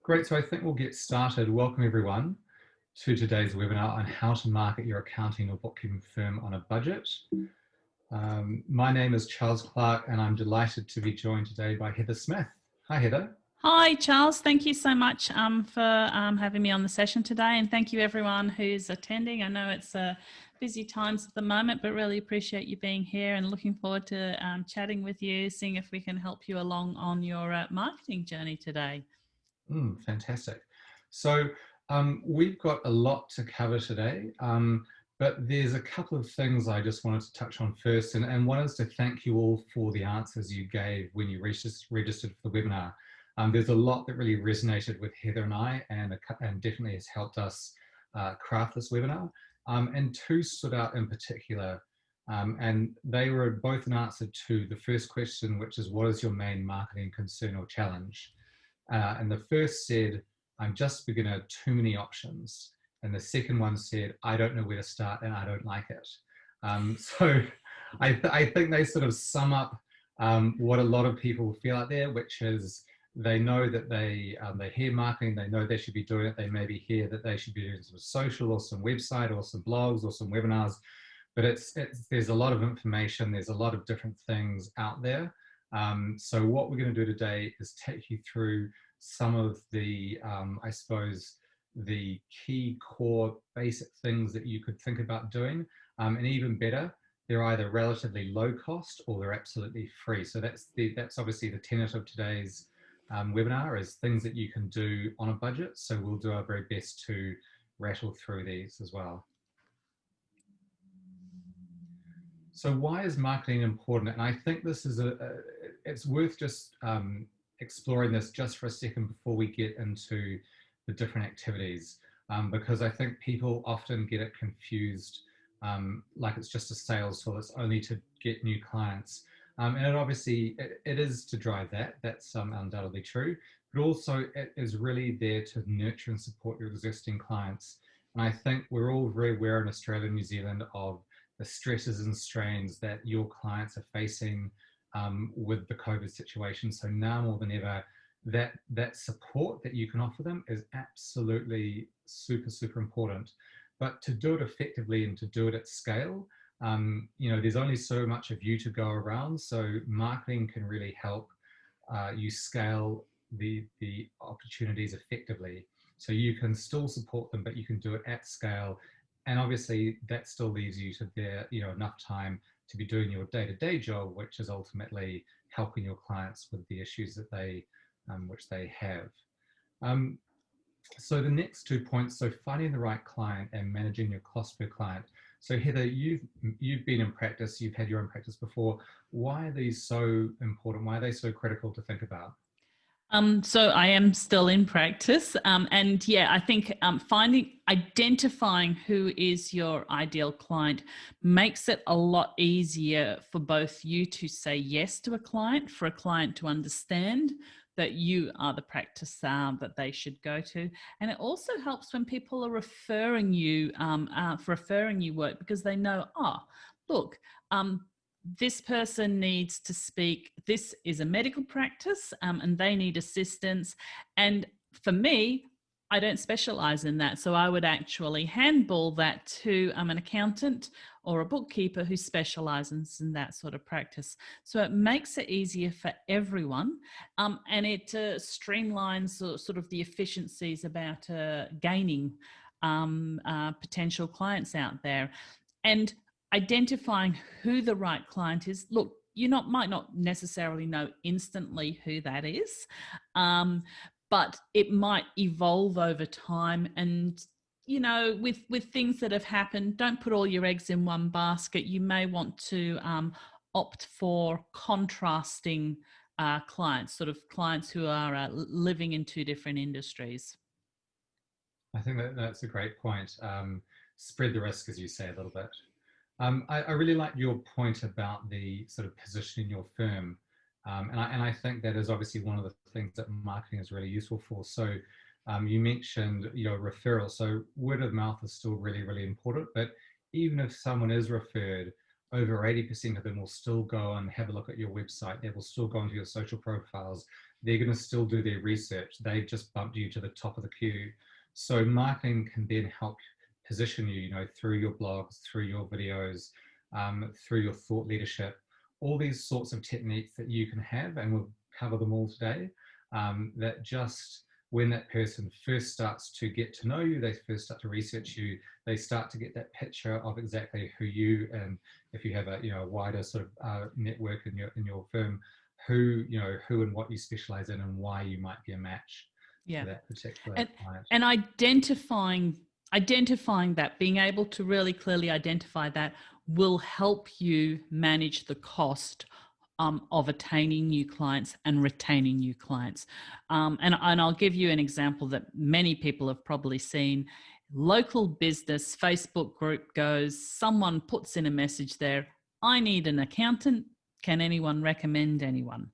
Great, so I think we'll get started. Welcome everyone to today's webinar on how to market your accounting or bookkeeping firm on a budget. My name is Charles Clark and I'm delighted to be joined today by Heather Smith. Hi Heather. Hi Charles, thank you so much for having me on the session today, and thank you everyone who's attending. I know it's busy times at the moment, but really appreciate you being here and looking forward to chatting with you, seeing if we can help you along on your marketing journey today. Fantastic. So we've got a lot to cover today, but there's a couple of things I just wanted to touch on first, and one is to thank you all for the answers you gave when you registered for the webinar. There's a lot that really resonated with Heather and I, and definitely has helped us craft this webinar. And two stood out in particular, and they were both an answer to the first question, which is, what is your main marketing concern or challenge? And the first said, I'm just a beginner, too many options. And the second one said, I don't know where to start and I don't like it. So I think they sort of sum up what a lot of people feel out there, which is they know that they hear marketing, they know they should be doing it, they maybe hear that they should be doing some social or some website or some blogs or some webinars, but there's a lot of information, there's a lot of different things out there. So what we're going to do today is take you through some of the, I suppose, the key core basic things that you could think about doing, and even better, they're either relatively low cost or they're absolutely free. So that's obviously the tenet of today's webinar, is things that you can do on a budget. So we'll do our very best to rattle through these as well. So why is marketing important? And I think this is it's worth just exploring this just for a second before we get into the different activities, because I think people often get it confused, like it's just a sales tool, it's only to get new clients. And it obviously, it is to drive that, that's undoubtedly true, but also it is really there to nurture and support your existing clients. And I think we're all very aware in Australia and New Zealand of the stresses and strains that your clients are facing with the COVID situation. So now more than ever, that support that you can offer them is absolutely super, super important. But to do it effectively and to do it at scale, you know, there's only so much of you to go around. So marketing can really help you scale the opportunities effectively. So you can still support them, but you can do it at scale. And obviously that still leaves you to enough time to be doing your day-to-day job, which is ultimately helping your clients with the issues that which they have. So the next 2 points, so finding the right client and managing your cost per client. So Heather, you've been in practice, you've had your own practice before. Why are these so important? Why are they so critical to think about? So I am still in practice, and yeah, I think identifying who is your ideal client makes it a lot easier for both you to say yes to a client, for a client to understand that you are the practice that they should go to. And it also helps when people are referring you work, because they know, oh, look, this person needs to speak, this is a medical practice and they need assistance. And for me, I don't specialize in that. So I would actually handball that to an accountant or a bookkeeper who specializes in that sort of practice. So it makes it easier for everyone, and it streamlines sort of the efficiencies about gaining potential clients out there. And identifying who the right client is. Look, you might not necessarily know instantly who that is, but it might evolve over time. And, you know, with things that have happened, don't put all your eggs in one basket. You may want to opt for contrasting clients, sort of clients who are living in two different industries. I think that's a great point. Spread the risk, as you say, a little bit. I really like your point about the sort of positioning your firm. And I think that is obviously one of the things that marketing is really useful for. So you mentioned, referral. So word of mouth is still really, really important. But even if someone is referred, over 80% of them will still go and have a look at your website. They will still go into your social profiles. They're going to still do their research. They've just bumped you to the top of the queue. So marketing can then help position you, through your blogs, through your videos, through your thought leadership, all these sorts of techniques that you can have, and we'll cover them all today, that just when that person first starts to get to know you, they first start to research you, they start to get that picture of exactly who you, and if you have a wider sort of network in your firm, who and what you specialize in and why you might be a match Yeah. for that particular client. And identifying that, being able to really clearly identify that, will help you manage the cost of attaining new clients and retaining new clients. And I'll give you an example that many people have probably seen. Local business Facebook group goes, someone puts in a message there, I need an accountant. Can anyone recommend anyone?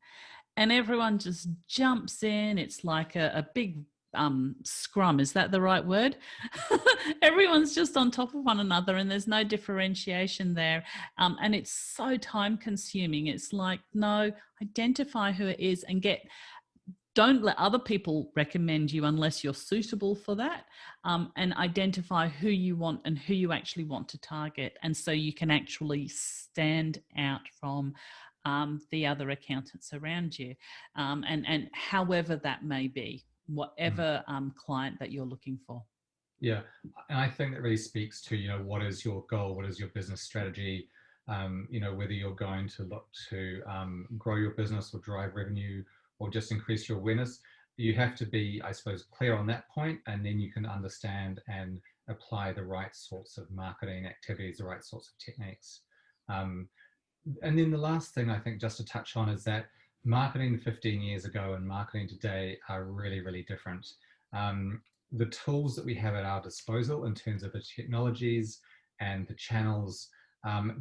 And everyone just jumps in. It's like a big scrum. Is that the right word? Everyone's just on top of one another, and there's no differentiation there. And it's so time consuming. It's like, no, identify who it is and don't let other people recommend you unless you're suitable for that, and identify who you want and who you actually want to target. And so you can actually stand out from the other accountants around you, and however that may be, whatever client that you're looking for. Yeah, and I think that really speaks to, what is your goal, what is your business strategy, whether you're going to look to grow your business or drive revenue or just increase your awareness. You have to be, I suppose, clear on that point, and then you can understand and apply the right sorts of marketing activities, the right sorts of techniques. And then the last thing I think just to touch on is that marketing 15 years ago and marketing today are really, really different. The tools that we have at our disposal in terms of the technologies and the channels,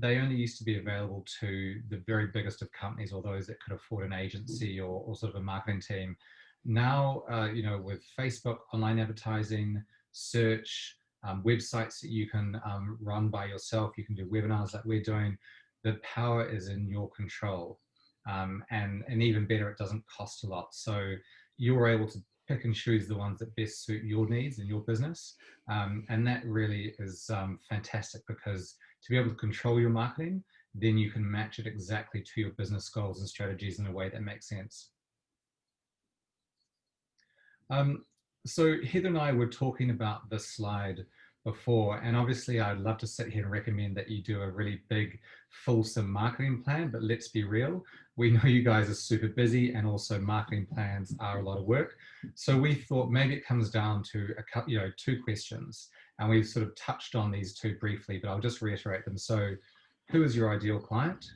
they only used to be available to the very biggest of companies or those that could afford an agency or sort of a marketing team. Now, with Facebook, online advertising, search, websites that you can run by yourself, you can do webinars like we're doing, the power is in your control. And even better, it doesn't cost a lot. So you're able to pick and choose the ones that best suit your needs and your business. And that really is fantastic, because to be able to control your marketing, then you can match it exactly to your business goals and strategies in a way that makes sense. So Heather and I were talking about this slide before, and obviously I'd love to sit here and recommend that you do a really big, fulsome marketing plan, but let's be real. We know you guys are super busy, and also marketing plans are a lot of work. So we thought maybe it comes down to two questions, and we've sort of touched on these two briefly, but I'll just reiterate them. So who is your ideal client,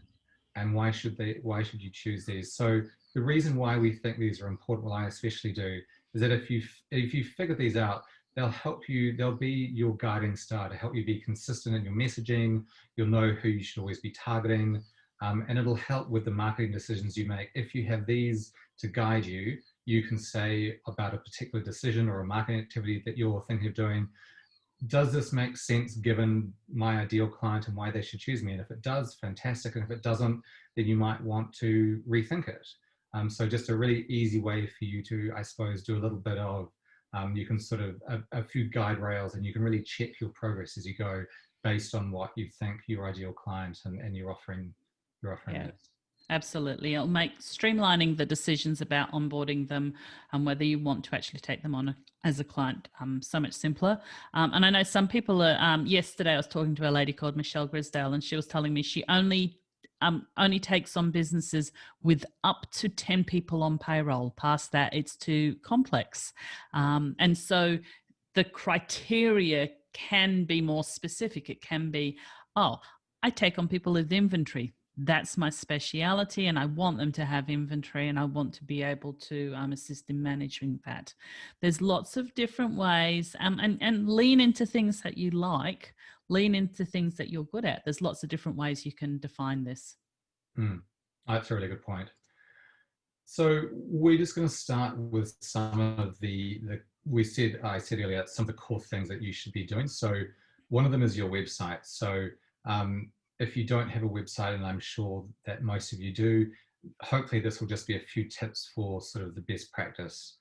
and why should you choose these? So the reason why we think these are important, well, I especially do, is that if you figure these out, they'll help you, they'll be your guiding star to help you be consistent in your messaging. You'll know who you should always be targeting, and it'll help with the marketing decisions you make. If you have these to guide you, you can say about a particular decision or a marketing activity that you're thinking of doing, does this make sense given my ideal client and why they should choose me? And if it does, fantastic. And if it doesn't, then you might want to rethink it. So just a really easy way for you to, I suppose, do a little bit of, you can sort of a few guide rails, and you can really check your progress as you go based on what you think your ideal client and your offering is. Absolutely. It'll make streamlining the decisions about onboarding them and whether you want to actually take them on as a client so much simpler. And I know some people are, yesterday I was talking to a lady called Michelle Grisdale, and she was telling me she only takes on businesses with up to 10 people on payroll. Past that, it's too complex. And so the criteria can be more specific. It can be, I take on people with inventory. That's my speciality, and I want them to have inventory, and I want to be able to assist in managing that. There's lots of different ways, and lean into things that you like, lean into things that you're good at. There's lots of different ways you can define this. That's a really good point. So we're just going to start with some of I said earlier, some of the core things that you should be doing. So one of them is your website. So if you don't have a website, and I'm sure that most of you do, hopefully this will just be a few tips for sort of the best practice.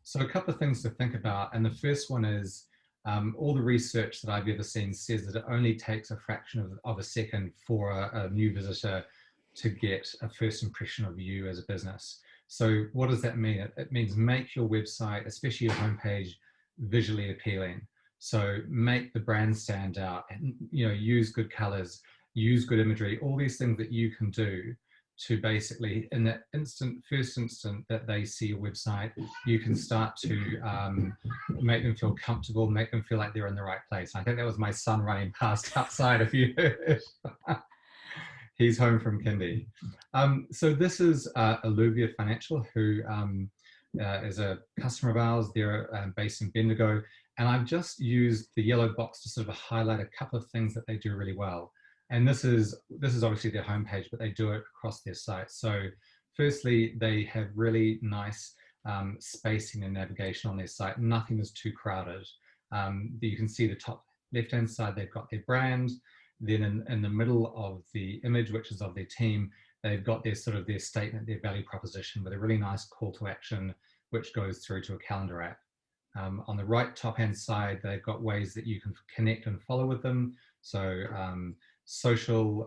So a couple of things to think about. And the first one is all the research that I've ever seen says that it only takes a fraction of a second for a new visitor to get a first impression of you as a business. So what does that mean? It means make your website, especially your homepage, visually appealing. So make the brand stand out, and use good colors, use good imagery, all these things that you can do to basically, in that first instant that they see your website, you can start to make them feel comfortable, make them feel like they're in the right place. I think that was my son running past outside, if you heard. He's home from kindy. So this is Alluvia Financial, who is a customer of ours. They're based in Bendigo. And I've just used the yellow box to sort of highlight a couple of things that they do really well. And this is obviously their homepage, but they do it across their site. So firstly, they have really nice spacing and navigation on their site. Nothing is too crowded. You can see the top left-hand side, they've got their brand. Then in the middle of the image, which is of their team, they've got their sort of their statement, their value proposition with a really nice call to action, which goes through to a calendar app. On the right top-hand side, they've got ways that you can connect and follow with them. So social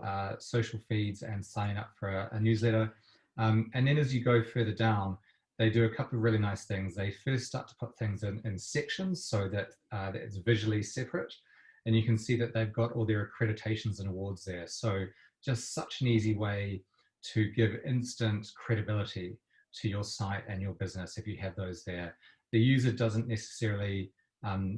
feeds and signing up for a newsletter. And then as you go further down, they do a couple of really nice things. They first start to put things in sections so that it's visually separate. And you can see that they've got all their accreditations and awards there. So just such an easy way to give instant credibility to your site and your business if you have those there. The user doesn't necessarily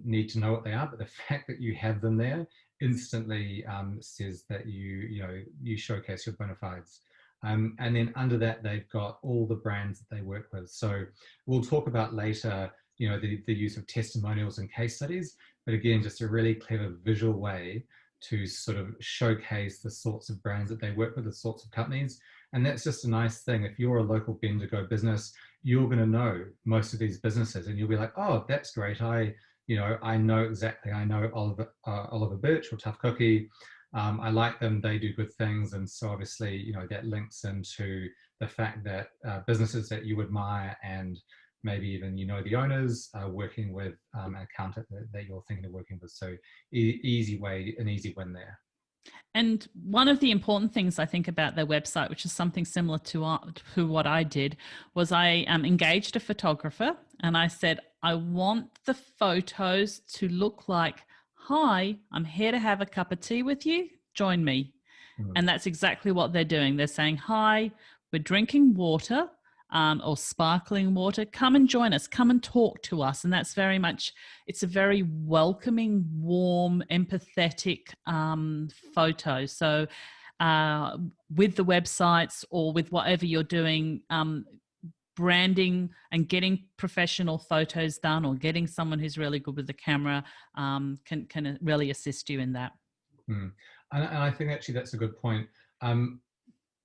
need to know what they are, but the fact that you have them there instantly says that you showcase your bona fides. And then under that, they've got all the brands that they work with. So we'll talk about later, the use of testimonials and case studies, but again, just a really clever visual way to sort of showcase the sorts of brands that they work with, the sorts of companies. And that's just a nice thing. If you're a local Bendigo business, you're going to know most of these businesses, and you'll be like, oh, that's great. I know exactly. I know Oliver Birch or Tough Cookie. I like them. They do good things. And so obviously, that links into the fact that businesses that you admire and maybe even the owners are working with an accountant that you're thinking of working with. So an easy win there. And one of the important things I think about their website, which is something similar to what I did, was I engaged a photographer and I said, I want the photos to look like, hi, I'm here to have a cup of tea with you. Join me. Mm-hmm. And that's exactly what they're doing. They're saying, hi, we're drinking water or sparkling water. Come and join us. Come and talk to us. And that's very much, it's a very welcoming, warm, empathetic photo. So with the websites or with whatever you're doing, branding and getting professional photos done or getting someone who's really good with the camera can really assist you in that. And I think actually that's a good point.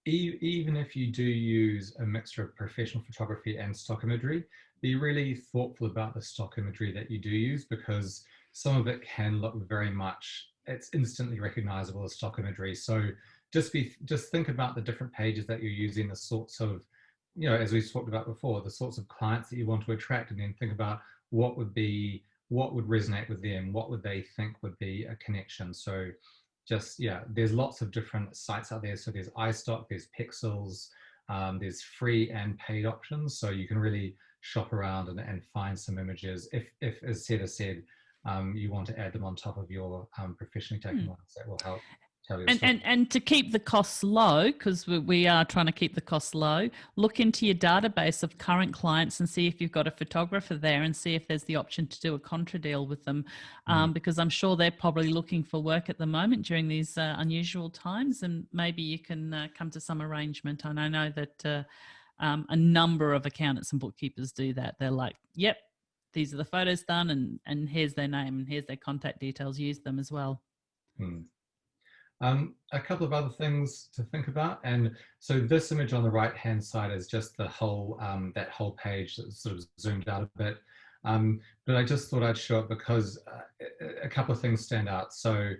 Even if you do use a mixture of professional photography and stock imagery, be really thoughtful about the stock imagery that you do use, because some of it can look very much, it's instantly recognizable as stock imagery. So just think about the different pages that you're using, the sorts of, as we talked about before, the sorts of clients that you want to attract, and then think about what would resonate with them, what would they think would be a connection. So there's lots of different sites out there. So there's iStock, there's Pixels, there's free and paid options. So you can really shop around and find some images. If as Seta said, you want to add them on top of your professionally taken ones, that will help tell your story. And to keep the costs low, because we are trying to keep the costs low, look into your database of current clients and see if you've got a photographer there, and see if there's the option to do a contra deal with them, because I'm sure they're probably looking for work at the moment during these unusual times, and maybe you can come to some arrangement. And I know that a number of accountants and bookkeepers do that. They're like, yep, these are the photos done, and here's their name and here's their contact details. Use them as well. A couple of other things to think about. And so this image on the right hand side is just the whole that whole page that's sort of zoomed out a bit. But I just thought I'd show it because a couple of things stand out. So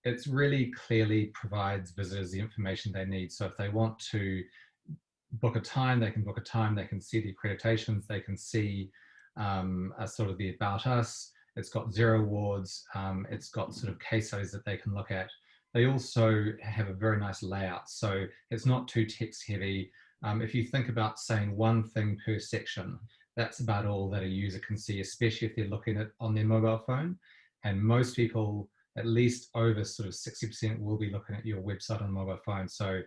it really clearly provides visitors the information they need. So if they want to book a time, they can book a time, they can see the accreditations, they can see sort of the about us. It's got 0 awards, it's got sort of case studies that they can look at. They also have a very nice layout, so it's not too text heavy. If you think about saying one thing per section, that's about all that a user can see, especially if they're looking at on their mobile phone. And most people, at least over sort of 60%, will be looking at your website on a mobile phone. So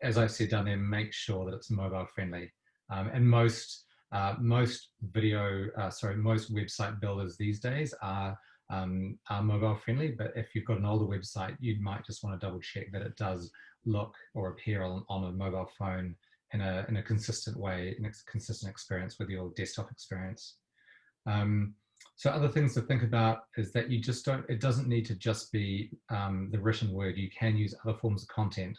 as I said down there, make sure that it's mobile friendly. And most website builders these days are mobile friendly, but if you've got an older website, you might just want to double check that it does look or appear on a mobile phone in a consistent way, in a consistent experience with your desktop experience. So other things to think about is that you just don't, it doesn't need to just be the written word. You can use other forms of content.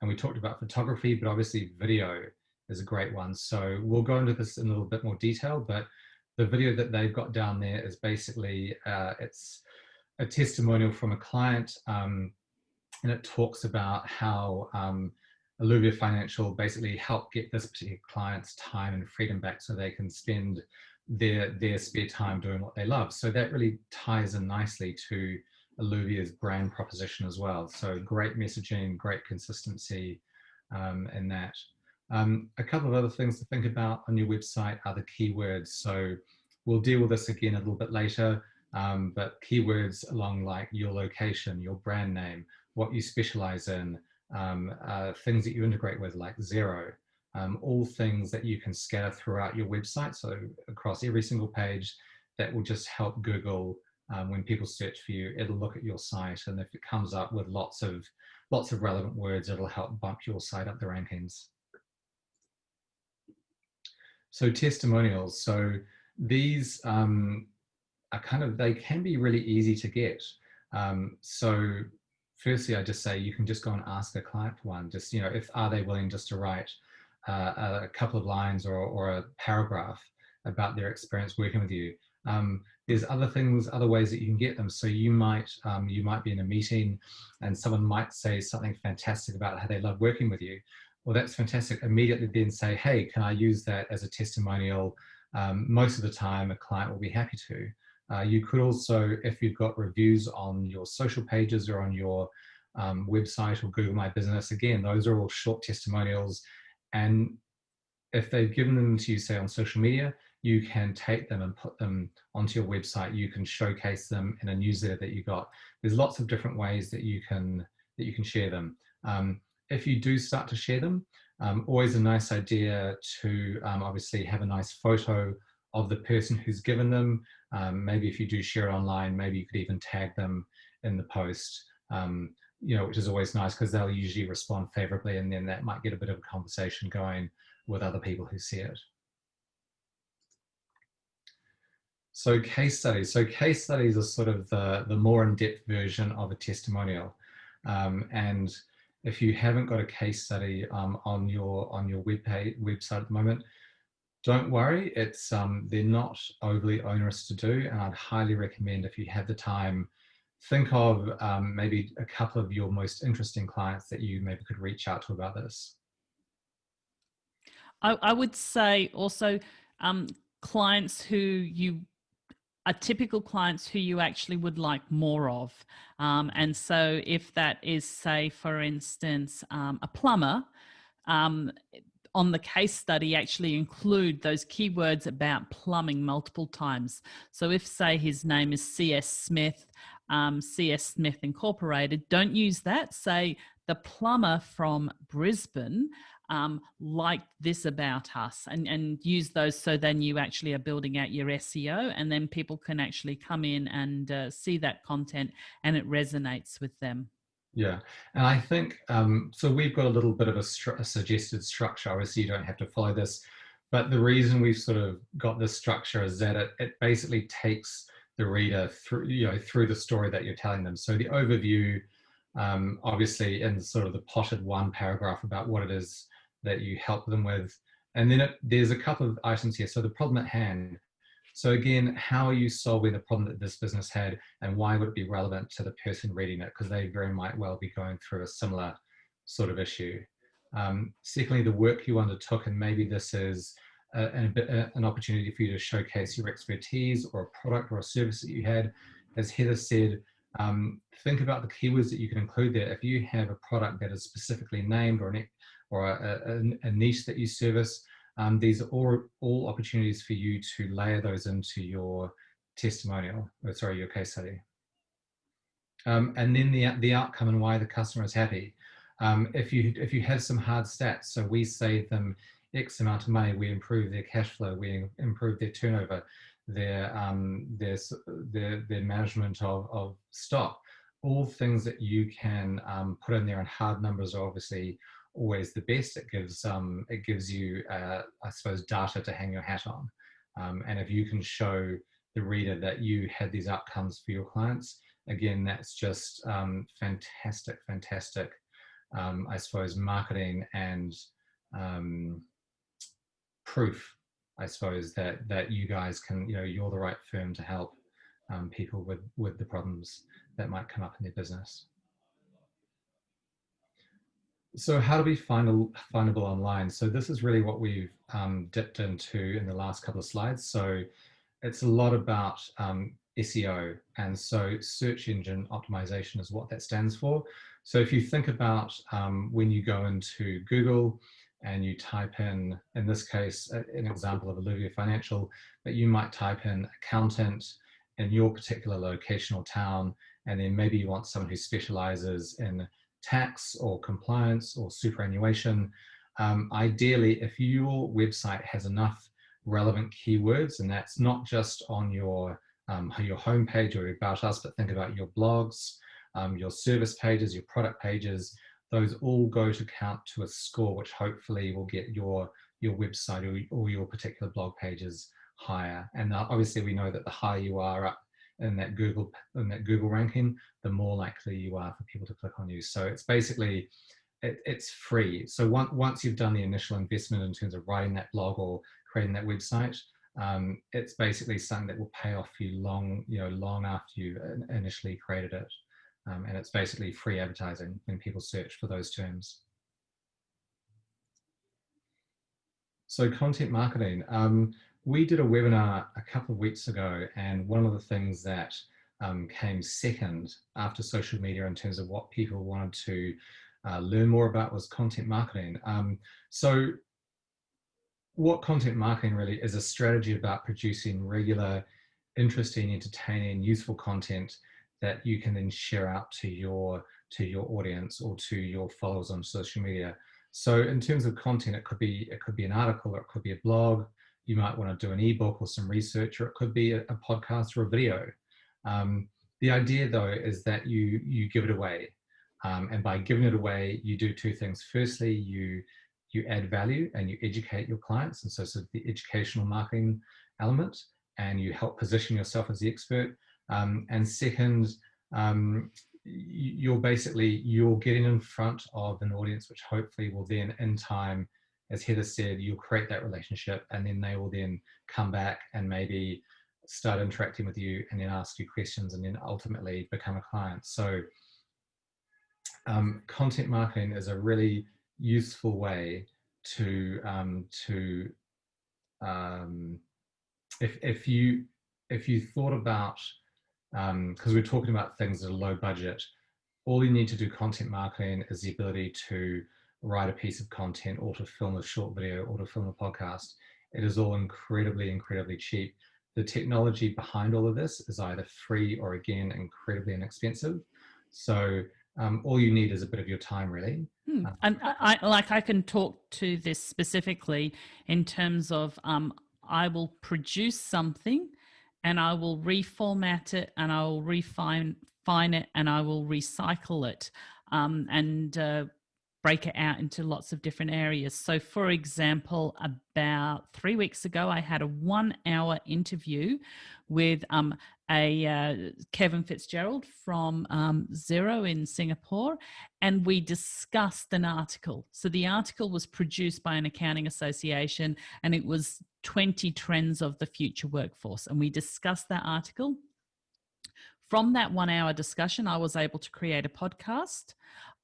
And we talked about photography, but obviously video is a great one. So we'll go into this in a little bit more detail, but the video that they've got down there is basically, it's a testimonial from a client, and it talks about how Alluvia Financial basically helped get this particular client's time and freedom back so they can spend their spare time doing what they love. So that really ties in nicely to Alluvia's brand proposition as well. So great messaging, great consistency in that. A couple of other things to think about on your website are the keywords. So we'll deal with this again a little bit later, but keywords along like your location, your brand name, what you specialize in, things that you integrate with like Xero, all things that you can scatter throughout your website. So across every single page, that will just help Google. When people search for you, it'll look at your site, and if it comes up with lots of relevant words, it'll help bump your site up the rankings. So testimonials. So these are they can be really easy to get. So firstly, I just say you can just go and ask a client for one. Just, are they willing just to write a couple of lines or a paragraph about their experience working with you. There's other ways that you can get them. So you might be in a meeting and someone might say something fantastic about how they love working with you. Well, that's fantastic. Immediately then say, hey, can I use that as a testimonial? Most of the time a client will be happy to. You could also, if you've got reviews on your social pages or on your website or Google My Business, again, those are all short testimonials. And if they've given them to you, say on social media, you can take them and put them onto your website. You can showcase them in a newsletter that you got. There's lots of different ways that you can share them. If you do start to share them, always a nice idea to obviously have a nice photo of the person who's given them. Maybe if you do share it online, maybe you could even tag them in the post, which is always nice because they'll usually respond favorably, and then that might get a bit of a conversation going with other people who see it. So case studies. So case studies are sort of the more in-depth version of a testimonial. And if you haven't got a case study on your website at the moment, don't worry. It's they're not overly onerous to do, and I'd highly recommend, if you have the time, think of maybe a couple of your most interesting clients that you maybe could reach out to about this. I would say also clients who are typical clients who you actually would like more of. And so if that is, say, for instance, a plumber, on the case study actually include those keywords about plumbing multiple times. So if, say, his name is C.S. Smith, C.S. Smith Incorporated, don't use that. Say the plumber from Brisbane liked this about us, and use those, so then you actually are building out your SEO, and then people can actually come in and see that content and it resonates with them. Yeah, and I think, so we've got a little bit of a suggested structure. Obviously you don't have to follow this, but the reason we've sort of got this structure is that it basically takes the reader through the story that you're telling them. So the overview, obviously in sort of the plotted one paragraph about what it is that you help them with. And then there's a couple of items here. So the problem at hand, So again, how are you solving the problem that this business had, and why would it be relevant to the person reading it? Because they very might well be going through a similar sort of issue. Secondly, the work you undertook, and maybe this is an opportunity for you to showcase your expertise or a product or a service that you had. As Heather said, think about the keywords that you can include there. If you have a product that is specifically named, or a niche that you service, these are all opportunities for you to layer those into your testimonial, or sorry, your case study. And then the outcome and why the customer is happy. If you have some hard stats, so we save them X amount of money, we improve their cash flow, we improve their turnover, their management of stock, all things that you can put in there, and hard numbers are obviously always the best. It gives you I suppose data to hang your hat on, and if you can show the reader that you had these outcomes for your clients, again, that's just fantastic I suppose marketing and proof, I suppose, that you guys can, you're the right firm to help people with the problems that might come up in their business. So how do we findable online? So this is really what we've dipped into in the last couple of slides. So it's a lot about SEO, and so search engine optimization is what that stands for. So if you think about when you go into Google and you type in this case, an example of Olivia Financial, but you might type in accountant in your particular location or town, and then maybe you want someone who specializes in tax or compliance or superannuation. Ideally, if your website has enough relevant keywords, and that's not just on your homepage or about us, but think about your blogs, your service pages, your product pages. Those all go to count to a score, which hopefully will get your website or your particular blog pages higher. And obviously, we know that the higher you are up in that Google ranking, the more likely you are for people to click on you. So it's basically it's free. So once you've done the initial investment in terms of writing that blog or creating that website, it's basically something that will pay off you long after you initially created it. And it's basically free advertising when people search for those terms. So content marketing. We did a webinar a couple of weeks ago, and one of the things that came second after social media in terms of what people wanted to learn more about was content marketing. So what content marketing really is, a strategy about producing regular, interesting, entertaining, useful content that you can then share out to your audience or to your followers on social media. So in terms of content, it could be an article, or it could be a blog. You might want to do an ebook or some research, or it could be a podcast or a video. The idea, though, is that you give it away, and by giving it away, you do two things. Firstly, you add value and you educate your clients, and so the educational marketing element, and you help position yourself as the expert. And second, you're getting in front of an audience, which hopefully will then, in time, as Heather said, you'll create that relationship, and then they will then come back and maybe start interacting with you, and then ask you questions, and then ultimately become a client. So content marketing is a really useful way to if you thought about, because we're talking about things that are low budget, all you need to do content marketing is the ability to write a piece of content, or to film a short video, or to film a podcast. It is all incredibly cheap. The technology behind all of this is either free or, again, incredibly inexpensive. So all you need is a bit of your time, really. And I can talk to this specifically in terms of I will produce something, and I will reformat it, and I will refine it, and I will recycle it. break it out into lots of different areas. So for example, about 3 weeks ago, I had a 1-hour interview with Kevin Fitzgerald from Xero in Singapore, and we discussed an article. So the article was produced by an accounting association, and it was 20 trends of the future workforce. And we discussed that article. From that 1-hour discussion, I was able to create a podcast.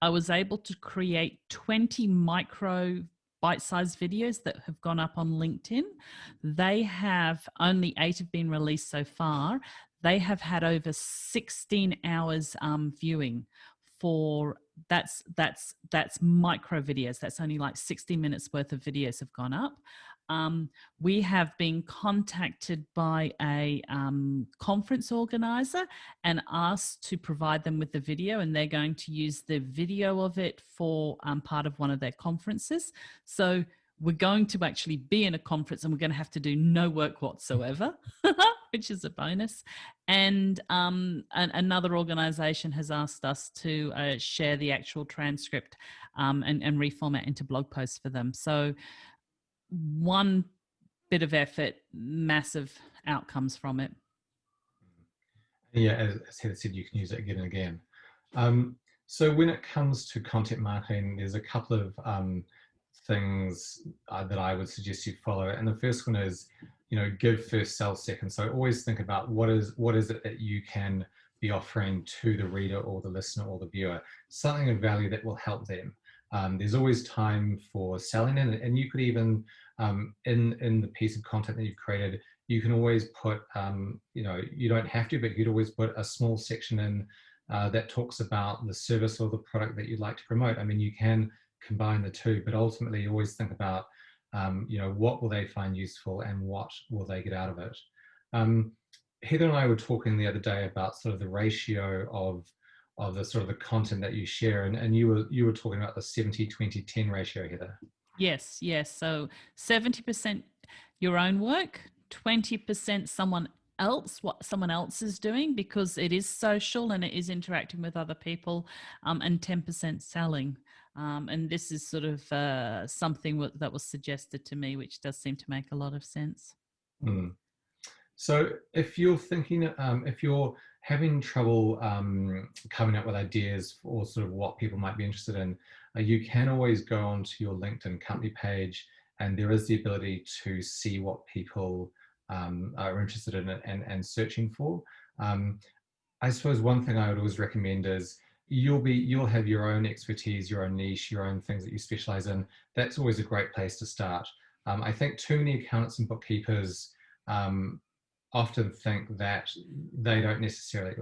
I was able to create 20 micro bite-sized videos that have gone up on LinkedIn. They have only 8 have been released so far. They have had over 16 hours viewing for that's micro videos. That's only like 60 minutes worth of videos have gone up. We have been contacted by a conference organizer and asked to provide them with the video, and they're going to use the video of it for part of one of their conferences. So we're going to actually be in a conference and we're going to have to do no work whatsoever, which is a bonus. And another organization has asked us to share the actual transcript and reformat into blog posts for them. So one bit of effort, massive outcomes from it. Yeah, as Heather said, you can use it again and again. So when it comes to content marketing, there's a couple of things that I would suggest you follow. And the first one is, give first, sell second. So always think about what is it that you can be offering to the reader or the listener or the viewer, something of value that will help them. There's always time for selling, and you could even in the piece of content that you've created, you can always put you don't have to, but you'd always put a small section in that talks about the service or the product that you'd like to promote. I mean, you can combine the two, but ultimately you always think about what will they find useful and what will they get out of it. Heather and I were talking the other day about sort of the ratio of the sort of the content that you share, and you were talking about the 70-20-10 ratio, Heather. Yes. So 70% your own work, 20% someone else, what someone else is doing, because it is social and it is interacting with other people, and 10% selling. And this is sort of something that was suggested to me, which does seem to make a lot of sense. Mm. So if you're thinking, if you're having trouble coming up with ideas for sort of what people might be interested in, you can always go onto your LinkedIn company page, and there is the ability to see what people are interested in and searching for. I suppose one thing I would always recommend is you'll have your own expertise, your own niche, your own things that you specialize in. That's always a great place to start. I think too many accountants and bookkeepers often think that they don't necessarily,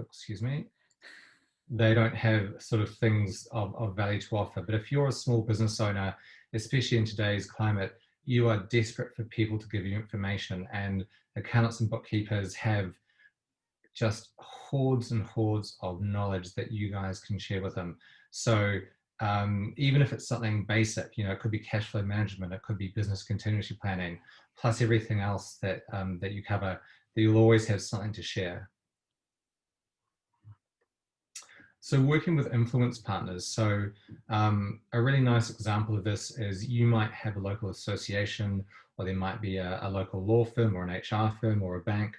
they don't have sort of things of value to offer. But if you're a small business owner, especially in today's climate, you are desperate for people to give you information, and accountants and bookkeepers have just hordes and hordes of knowledge that you guys can share with them. So even if it's something basic, it could be cash flow management, it could be business continuity planning, plus everything else that that you cover, that you'll always have something to share. So working with influence partners. So a really nice example of this is you might have a local association, or there might be a local law firm or an HR firm or a bank.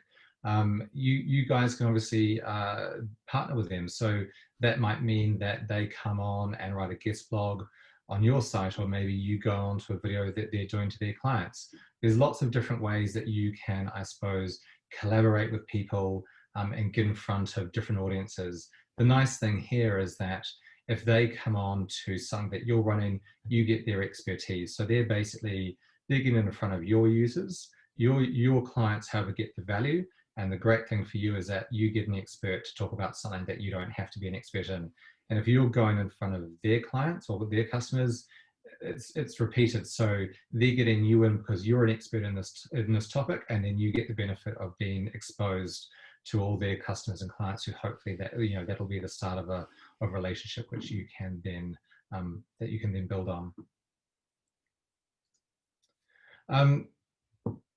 You guys can obviously partner with them. So that might mean that they come on and write a guest blog on your site, or maybe you go on to a video that they're doing to their clients. There's lots of different ways that you can, I suppose, collaborate with people and get in front of different audiences. The nice thing here is that if they come on to something that you're running, you get their expertise. So they're getting in front of your users, your clients, however, get the value. And the great thing for you is that you get an expert to talk about something that you don't have to be an expert in. And if you're going in front of their clients or their customers, it's repeated. So they're getting you in because you're an expert in this topic, and then you get the benefit of being exposed to all their customers and clients, who hopefully that'll be the start of a relationship which you can then build on.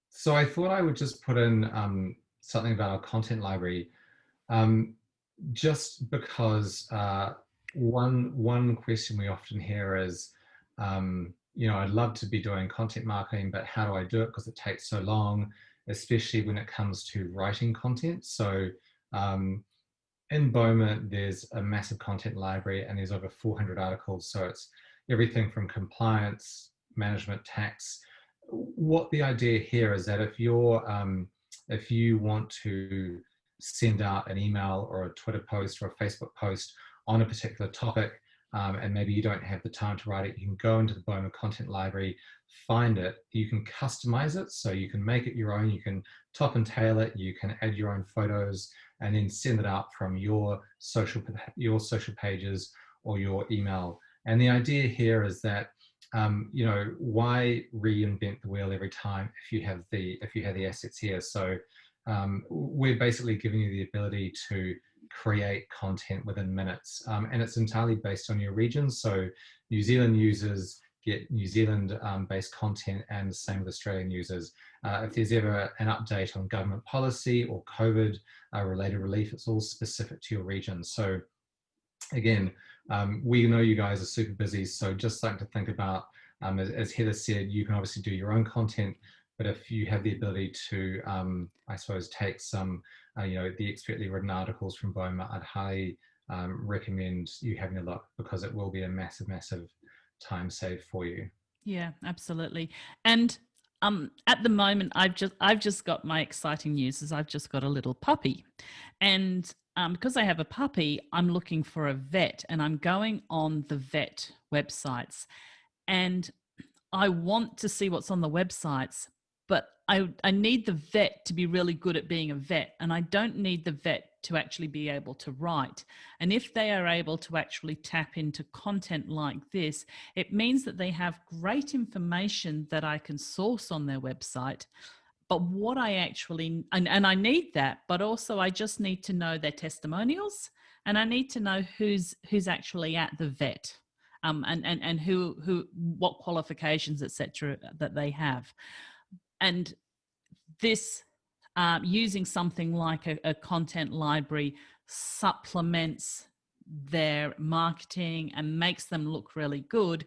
So I thought I would just put in something about our content library, just because one question we often hear is, you know, I'd love to be doing content marketing, but how do I do it? Because it takes so long, especially when it comes to writing content. So in BOMA, there's a massive content library and there's over 400 articles. So it's everything from compliance, management, tax. What the idea here is that if you want to send out an email or a Twitter post or a Facebook post on a particular topic, and maybe you don't have the time to write it, you can go into the BOMA content library, find it, you can customize it, so you can make it your own, you can top and tail it, you can add your own photos, and then send it out from your social pages or your email. And the idea here is that you know, why reinvent the wheel every time if you have the assets here? So we're basically giving you the ability to create content within minutes, and it's entirely based on your region. So New Zealand users get New Zealand based content, and the same with Australian users. If there's ever an update on government policy or COVID related relief, it's all specific to your region. So again, we know you guys are super busy, so just something to think about. As Heather said, you can obviously do your own content, but if you have the ability to, I suppose, take some, you know, the expertly written articles from BOMA, I'd highly recommend you having a look, because it will be a massive, massive time save for you. Yeah, absolutely. And at the moment, I've just got my exciting news is I've just got a little puppy, and because I have a puppy, I'm looking for a vet, and I'm going on the vet websites, and I want to see what's on the websites, but I need the vet to be really good at being a vet, and I don't need the vet to actually be able to write. And if they are able to actually tap into content like this, it means that they have great information that I can source on their website. But what I actually, and I need that, but also I just need to know their testimonials, and I need to know who's actually at the vet. And who what qualifications, etc., that they have. And this using something like a content library supplements their marketing and makes them look really good,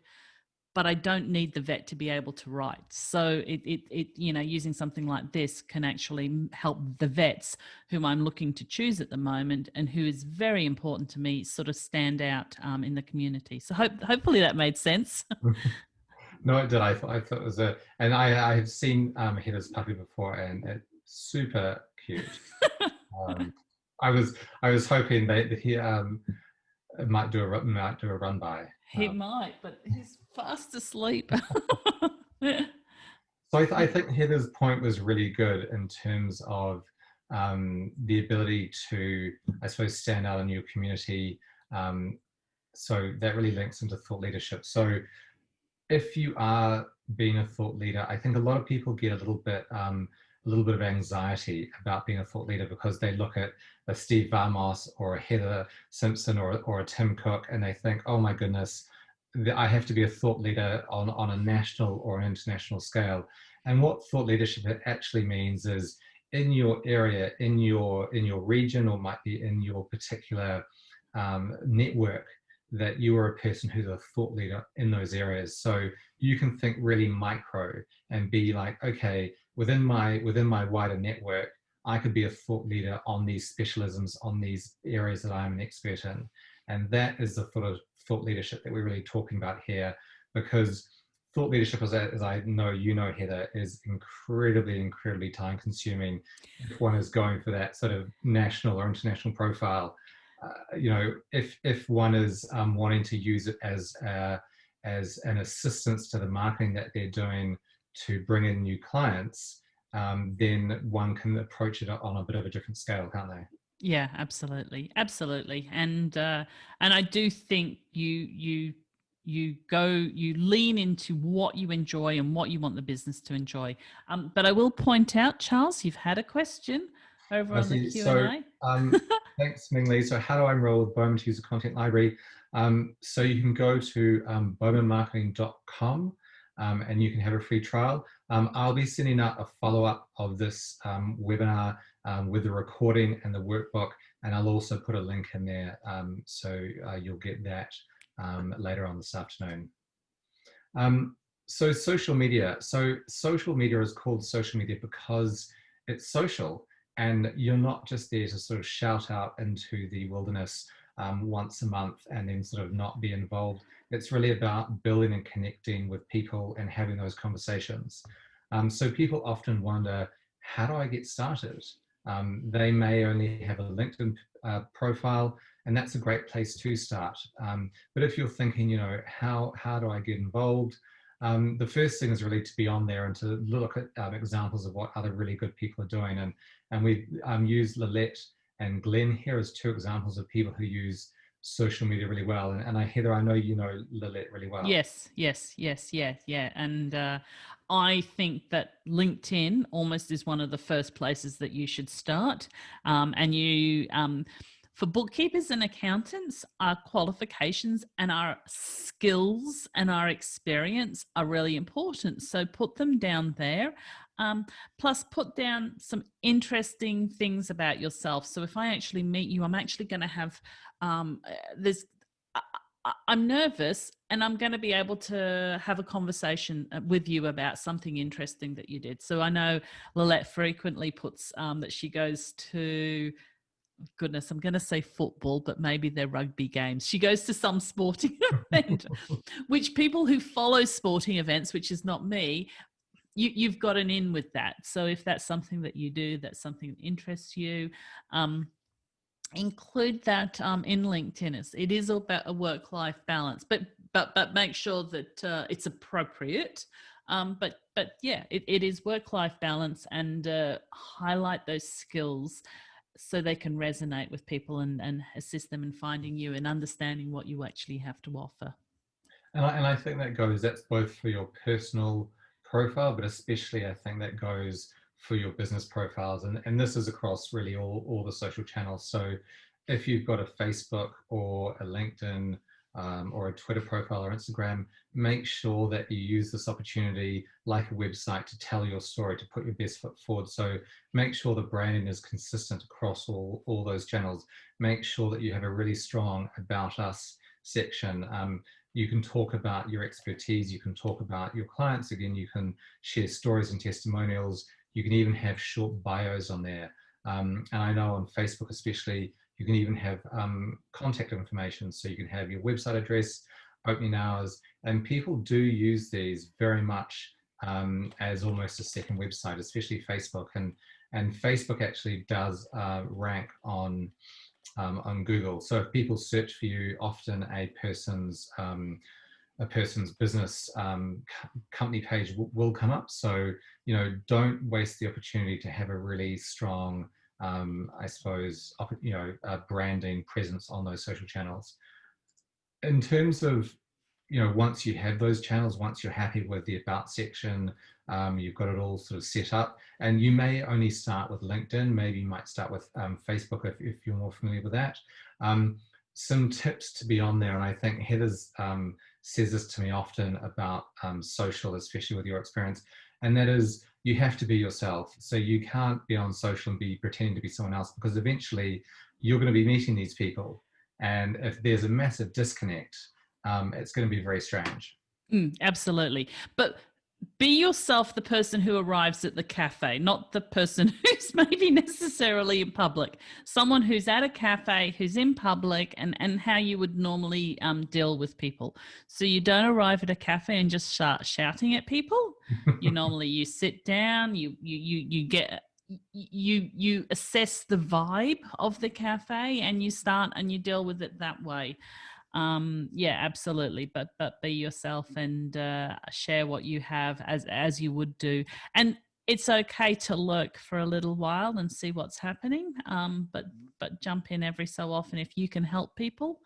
but I don't need the vet to be able to write. So it you know, using something like this can actually help the vets whom I'm looking to choose at the moment, and who is very important to me, sort of stand out in the community. So hopefully that made sense. No, it did. I thought it was and I have seen Heather's puppy before, and it's super cute. I was hoping that he might do a run by. He might, but he's fast asleep. So I think Heather's point was really good in terms of the ability to, I suppose, stand out in your community. So that really links into thought leadership. So if you are being a thought leader, I think a lot of people get a little bit of anxiety about being a thought leader, because they look at a Steve Vamos or a Heather Simpson or a Tim Cook, and they think, oh my goodness, I have to be a thought leader on a national or an international scale. And what thought leadership actually means is in your area, in your region, or might be in your particular network, that you are a person who's a thought leader in those areas. So you can think really micro and be like, okay, within my wider network, I could be a thought leader on these specialisms, on these areas that I'm an expert in. And that is the sort of thought leadership that we're really talking about here, because thought leadership, as I know you know, Heather, is incredibly time consuming if one is going for that sort of national or international profile. You know, if one is wanting to use it as an assistance to the marketing that they're doing to bring in new clients, then one can approach it on a bit of a different scale, can't they? Yeah, absolutely, and I do think you lean into what you enjoy and what you want the business to enjoy. But I will point out, Charles, you've had a question over on the Q&A. So thanks, Ming Lee. So how do I enroll with BOMA to use a content library? So you can go to bomamarketing.com and you can have a free trial. I'll be sending out a follow-up of this webinar with the recording and the workbook, and I'll also put a link in there, so you'll get that later on this afternoon. So social media. So social media is called social media because it's social, and you're not just there to sort of shout out into the wilderness once a month and then sort of not be involved. It's really about building and connecting with people and having those conversations. So people often wonder, how do I get started? They may only have a LinkedIn profile, and that's a great place to start. But if you're thinking, you know, how do I get involved? The first thing is really to be on there and to look at examples of what other really good people are doing. And we've used Lilette and Glenn here as two examples of people who use social media really well. And Heather, I know you know Lilette really well. Yes. Yeah. And I think that LinkedIn almost is one of the first places that you should start. And you, for bookkeepers and accountants, our qualifications and our skills and our experience are really important. So put them down there. Plus put down some interesting things about yourself. So if I actually meet you, I'm actually going to have I'm nervous, and I'm going to be able to have a conversation with you about something interesting that you did. So I know Lilette frequently puts that she goes to, goodness, I'm going to say football, but maybe they're rugby games. She goes to some sporting event, which people who follow sporting events, which is not me, you've got an in with that. So if that's something that you do, that's something that interests you, include that in LinkedIn. It is about a work-life balance, but make sure that it's appropriate. But yeah, it is work-life balance, and highlight those skills so they can resonate with people and assist them in finding you and understanding what you actually have to offer. And I think that's both for your personal profile, but especially I think that goes for your business profiles. And this is across really all the social channels. So if you've got a Facebook or a LinkedIn or a Twitter profile or Instagram, make sure that you use this opportunity like a website to tell your story, to put your best foot forward. So make sure the branding is consistent across all those channels. Make sure that you have a really strong About Us section. You can talk about your expertise, you can talk about your clients. Again, you can share stories and testimonials. You can even have short bios on there. And I know on Facebook especially, you can even have contact information. So you can have your website address, opening hours, and people do use these very much as almost a second website, especially Facebook. And Facebook actually does rank on Google. So if people search for you, often a person's business company page will come up. So, you know, don't waste the opportunity to have a really strong, I suppose, branding presence on those social channels. In terms of, you know, once you have those channels, once you're happy with the About section, you've got it all sort of set up, and you may only start with LinkedIn. Maybe you might start with Facebook if you're more familiar with that. Some tips to be on there, and I think Heather's says this to me often about social, especially with your experience, and that is you have to be yourself. So you can't be on social and be pretending to be someone else, because eventually you're going to be meeting these people, and if there's a massive disconnect, it's going to be very strange. Absolutely. But be yourself, the person who arrives at the cafe, not the person who's maybe necessarily in public. Someone who's at a cafe, who's in public, and how you would normally deal with people. So you don't arrive at a cafe and just start shouting at people. You sit down, you assess the vibe of the cafe, and you start and you deal with it that way. Yeah, absolutely. But be yourself and share what you have as you would do. And it's okay to lurk for a little while and see what's happening. But jump in every so often if you can help people,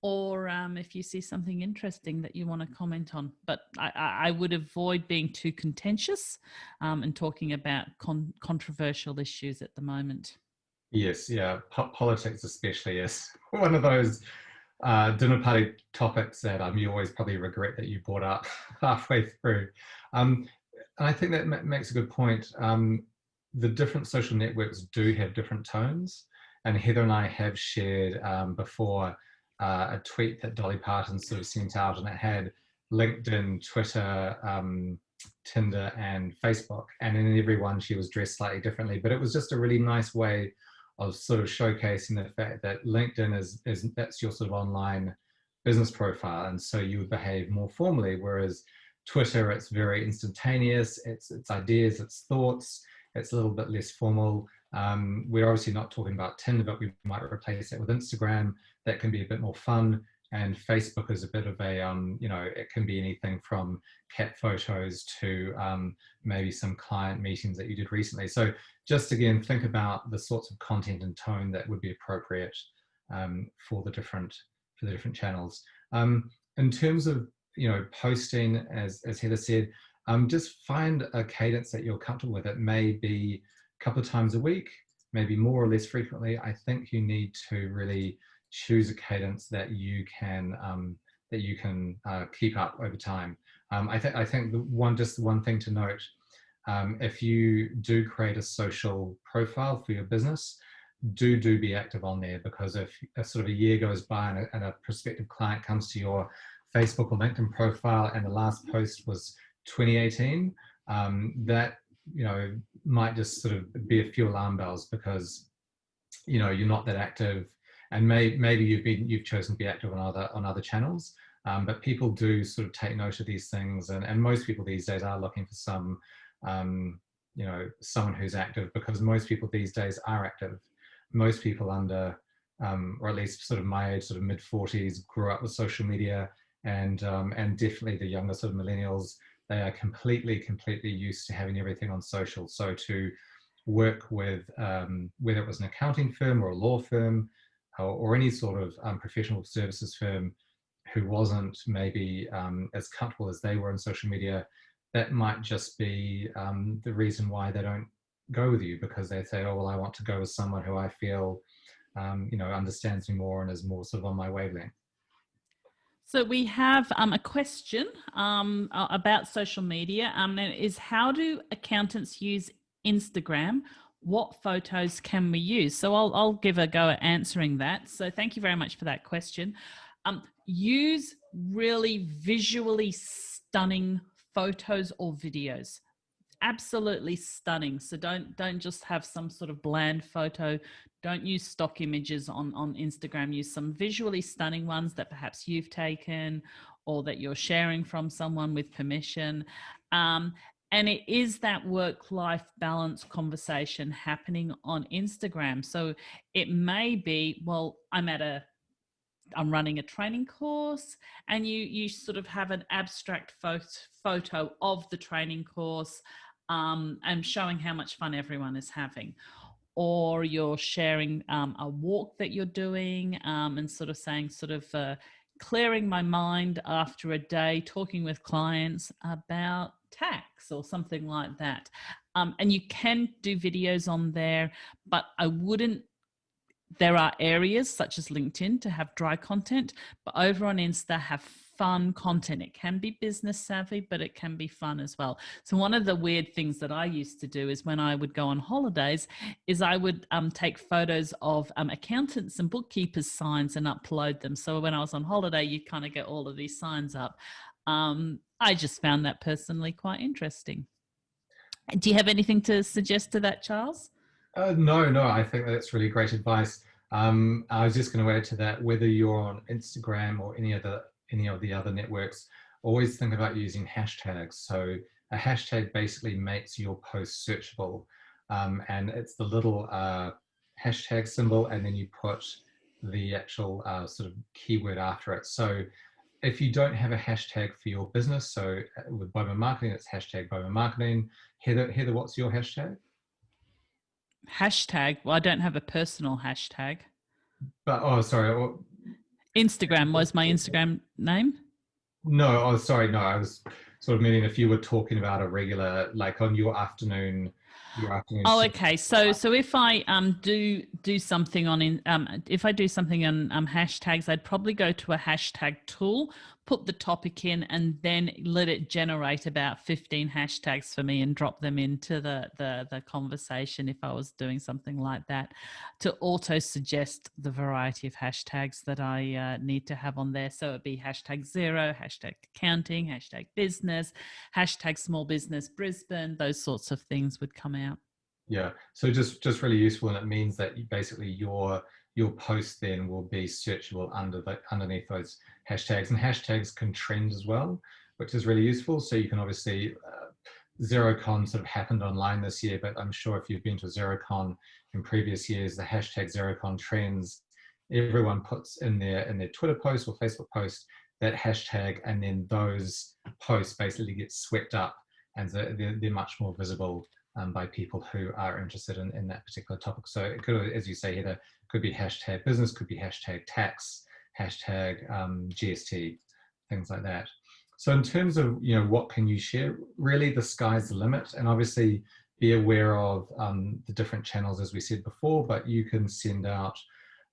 or if you see something interesting that you want to comment on. But I would avoid being too contentious and talking about controversial issues at the moment. Yes, yeah, politics especially is one of those dinner party topics that you always probably regret that you brought up halfway through. I think that makes a good point. The different social networks do have different tones, and Heather and I have shared before a tweet that Dolly Parton sort of sent out, and it had LinkedIn, Twitter, Tinder, and Facebook, and in every one she was dressed slightly differently. But it was just a really nice way of sort of showcasing the fact that LinkedIn is that's your sort of online business profile, and so you would behave more formally, whereas Twitter, it's very instantaneous, it's ideas, it's thoughts, it's a little bit less formal. We're obviously not talking about Tinder, but we might replace it with Instagram. That can be a bit more fun. And Facebook is a bit of a, it can be anything from cat photos to maybe some client meetings that you did recently. So just again, think about the sorts of content and tone that would be appropriate for the different channels. In terms of posting, as Heather said, just find a cadence that you're comfortable with. It may be a couple of times a week, maybe more or less frequently. I think you need to really choose a cadence that you can keep up over time. I think one thing to note, if you do create a social profile for your business, do be active on there, because if sort of a year goes by and a prospective client comes to your Facebook or LinkedIn profile and the last post was 2018, that might just sort of be a few alarm bells, because you're not that active, and maybe you've chosen to be active on other channels, but people do sort of take note of these things, and most people these days are looking for some someone who's active, because most people these days are active. Most people under or at least sort of my age, sort of mid-40s, grew up with social media, and definitely the younger sort of millennials, they are completely used to having everything on social. So to work with whether it was an accounting firm or a law firm or any sort of professional services firm who wasn't maybe as comfortable as they were in social media, that might just be the reason why they don't go with you, because they say, oh, well, I want to go with someone who I feel understands me more and is more sort of on my wavelength. So we have a question about social media, and it is, how do accountants use Instagram? What photos can we use? So I'll give a go at answering that. So thank you very much for that question. Use really visually stunning photos or videos. Absolutely stunning. So don't just have some sort of bland photo. Don't use stock images on Instagram. Use some visually stunning ones that perhaps you've taken or that you're sharing from someone with permission. And it is that work-life balance conversation happening on Instagram. So it may be, well, I'm running a training course, and you sort of have an abstract photo of the training course and showing how much fun everyone is having. Or you're sharing a walk that you're doing and sort of saying, clearing my mind after a day talking with clients about tax or something like that. And you can do videos on there, but there are areas such as LinkedIn to have dry content, but over on Insta, have fun content. It can be business savvy, but it can be fun as well. So one of the weird things that I used to do is, when I would go on holidays, is I would take photos of accountants and bookkeepers signs and upload them. So when I was on holiday, you kind of get all of these signs up. I just found that personally quite interesting. Do you have anything to suggest to that, Charles? No, I think that's really great advice. I was just going to add to that, whether you're on Instagram or any of the other networks, always think about using hashtags. So a hashtag basically makes your post searchable, and it's the little hashtag symbol, and then you put the actual sort of keyword after it. So if you don't have a hashtag for your business, so with BOMA Marketing, it's hashtag BOMA Marketing. Heather, what's your hashtag? Hashtag? Well, I don't have a personal hashtag. But Instagram was my Instagram name. No, sorry, no, I was sort of meaning if you were talking about a regular, like on your afternoon. Oh, okay. So if I do something on if I do something on hashtags, I'd probably go to a hashtag tool, put the topic in, and then let it generate about 15 hashtags for me and drop them into the conversation if I was doing something like that, to auto suggest the variety of hashtags that I need to have on there. So it'd be hashtag zero, hashtag accounting, hashtag business, hashtag small business Brisbane, those sorts of things would come out. Yeah, so just really useful, and it means that basically your post then will be searchable underneath those hashtags, and hashtags can trend as well, which is really useful. So you can obviously Xerocon sort of happened online this year, but I'm sure if you've been to Xerocon in previous years, the hashtag Xerocon trends, everyone puts in their Twitter post or Facebook post that hashtag, and then those posts basically get swept up, and they're much more visible by people who are interested in that particular topic. So it could, as you say, Heather, could be hashtag business, could be hashtag tax, hashtag GST, things like that. So in terms of, what can you share, really the sky's the limit, and obviously be aware of the different channels, as we said before, but you can send out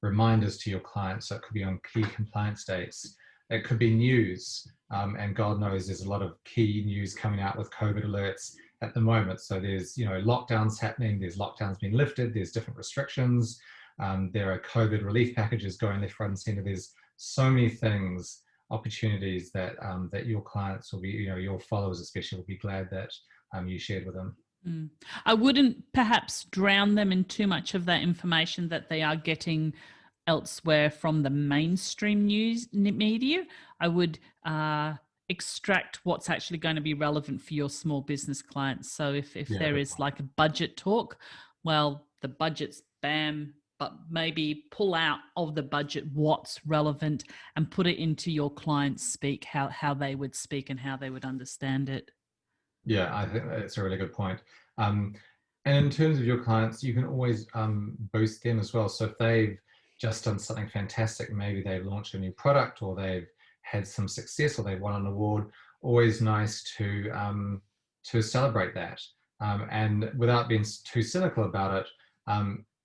reminders to your clients. So it could be on key compliance dates. It could be news, and God knows there's a lot of key news coming out with COVID alerts at the moment. So there's, lockdowns happening, there's lockdowns being lifted, there's different restrictions, there are COVID relief packages going left, right and center. There's so many things, opportunities that that your clients will be, your followers especially, will be glad that you shared with them. I wouldn't perhaps drown them in too much of that information that they are getting elsewhere from the mainstream news media. I would extract what's actually going to be relevant for your small business clients. So if there is like a budget talk, well, the budget's bam, but maybe pull out of the budget what's relevant and put it into your clients' speak, how they would speak and how they would understand it. Yeah, I think that's a really good point. And in terms of your clients, you can always boost them as well. So if they've just done something fantastic, maybe they've launched a new product, or they've had some success, or they've won an award, always nice to celebrate that. And without being too cynical about it,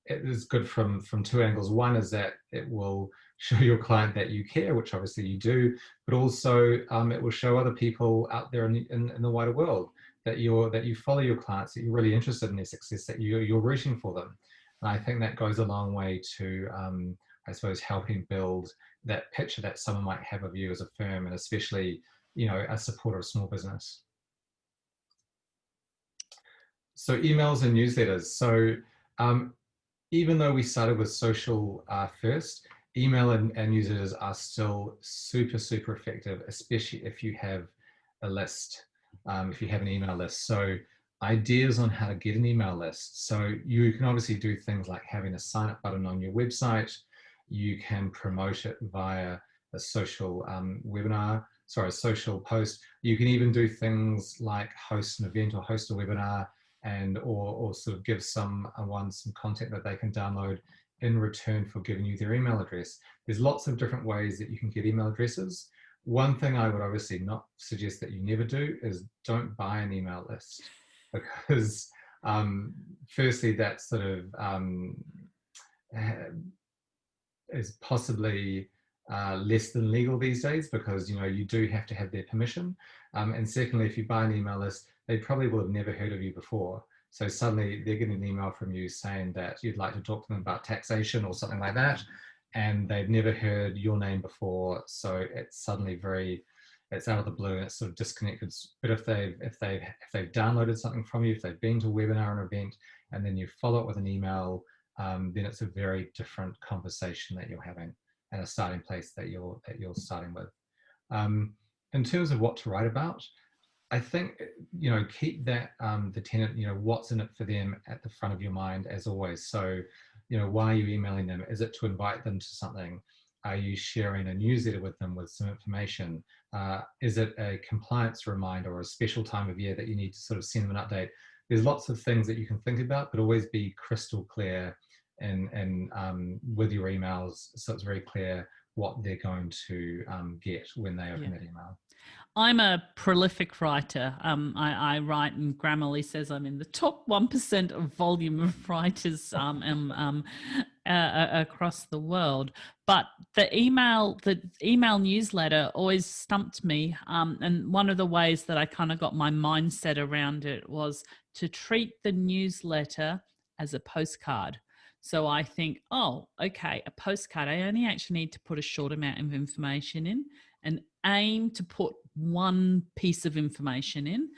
it is good from two angles. One is that it will show your client that you care, which obviously you do, but also it will show other people out there in the wider world that you follow your clients, that you're really interested in their success, that you're rooting for them. And I think that goes a long way to, I suppose, helping build that picture that someone might have of you as a firm, and especially, a supporter of small business. So emails and newsletters. So even though we started with social first, email and newsletters are still super, super effective, especially if you have a list, if you have an email list. So ideas on how to get an email list. So you can obviously do things like having a sign up button on your website. You can promote it via a social a social post. You can even do things like host an event or host a webinar, and or sort of give someone some content that they can download in return for giving you their email address. There's lots of different ways that you can get email addresses. One thing I would obviously not suggest that you never do is don't buy an email list, because firstly, that sort of is possibly less than legal these days, because you do have to have their permission. And secondly, if you buy an email list, they probably will have never heard of you before. So suddenly they're getting an email from you saying that you'd like to talk to them about taxation or something like that, and they've never heard your name before. So it's suddenly it's out of the blue, and it's sort of disconnected. But if they've downloaded something from you, if they've been to a webinar or an event, and then you follow it with an email, then it's a very different conversation that you're having, and a starting place that you're starting with. In terms of what to write about, I think, keep that, the tenant, what's in it for them at the front of your mind as always. So, why are you emailing them? Is it to invite them to something? Are you sharing a newsletter with them with some information? Is it a compliance reminder or a special time of year that you need to sort of send them an update? There's lots of things that you can think about, but always be crystal clear and with your emails, so it's very clear what they're going to get when they open that email. I'm a prolific writer. I write, and Grammarly says I'm in the top 1% of volume of writers across the world. But the email newsletter always stumped me. And one of the ways that I kind of got my mindset around it was to treat the newsletter as a postcard. So I think, oh, okay, a postcard, I only actually need to put a short amount of information in and aim to put one piece of information in.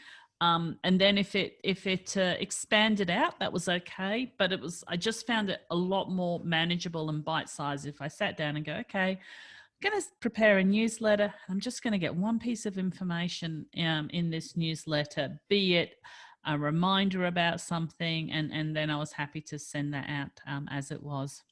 And then if it expanded out, that was okay. But I just found it a lot more manageable and bite-sized if I sat down and go, okay, I'm going to prepare a newsletter. I'm just going to get one piece of information in this newsletter, be it a reminder about something, and then I was happy to send that out as it was.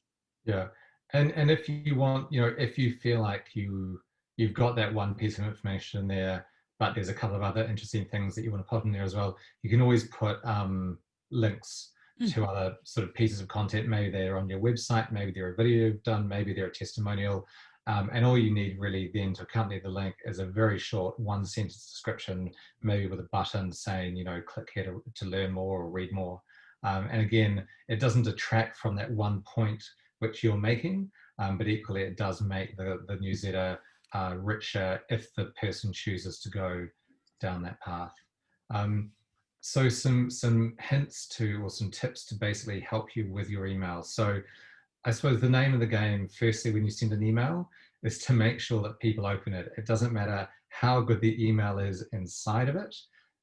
Yeah, and if you want, if you feel like you've got that one piece of information in there, but there's a couple of other interesting things that you want to put in there as well, you can always put links to other sort of pieces of content. Maybe they're on your website, maybe they're a video you've done, maybe they're a testimonial. And all you need really then to accompany the link is a very short 1-sentence description, maybe with a button saying, click here to learn more or read more. And again, it doesn't detract from that one point which you're making, but equally it does make the newsletter richer if the person chooses to go down that path. So some hints or some tips to basically help you with your email. So I suppose the name of the game, firstly, when you send an email, is to make sure that people open it. It doesn't matter how good the email is inside of it,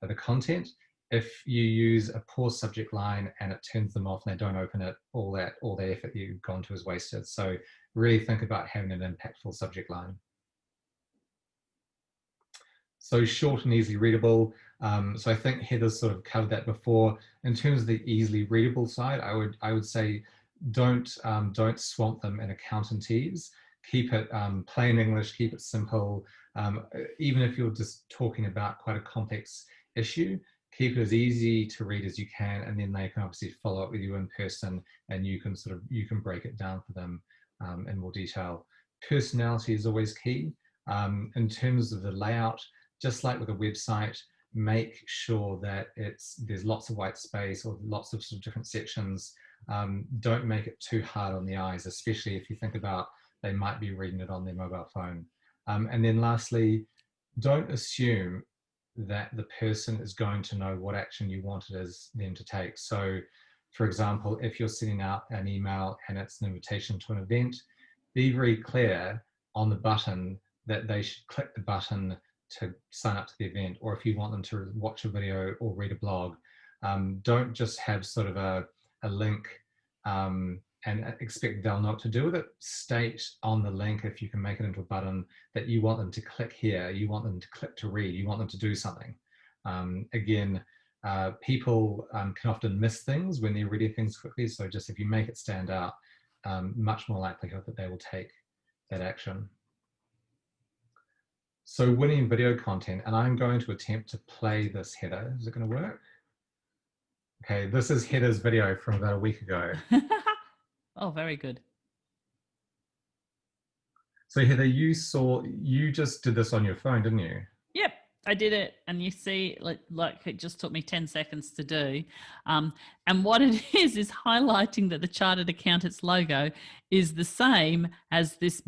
or the content. If you use a poor subject line and it turns them off and they don't open it, all the effort you've gone to is wasted. So really think about having an impactful subject line. So short and easily readable. So I think Heather's sort of covered that before. In terms of the easily readable side, I would say don't swamp them in accountantese. Keep it plain English, keep it simple. Even if you're just talking about quite a complex issue, keep it as easy to read as you can, and then they can obviously follow up with you in person, and you can break it down for them in more detail. Personality is always key. In terms of the layout, just like with a website, make sure that there's lots of white space or lots of sort of different sections. Don't make it too hard on the eyes, especially if you think about they might be reading it on their mobile phone. And then lastly, don't assume that the person is going to know what action you wanted them to take. So for example, if you're sending out an email and it's an invitation to an event, be very clear on the button that they should click the button to sign up to the event, or if you want them to watch a video or read a blog. Don't just have sort of a link and expect they'll know what to do with it. State on the link, if you can make it into a button, that you want them to click here, you want them to click to read, you want them to do something. Again, people can often miss things when they're reading things quickly, so just if you make it stand out, much more likelihood that they will take that action. So winning video content, and I'm going to attempt to play this, Heather. Is it going to work? Okay, this is Heather's video from about a week ago. Oh, very good. So Heather, you just did this on your phone, didn't you? Yep, I did it. And you see, like it just took me 10 seconds to do. And what it is highlighting that the Chartered Accountants logo is the same as this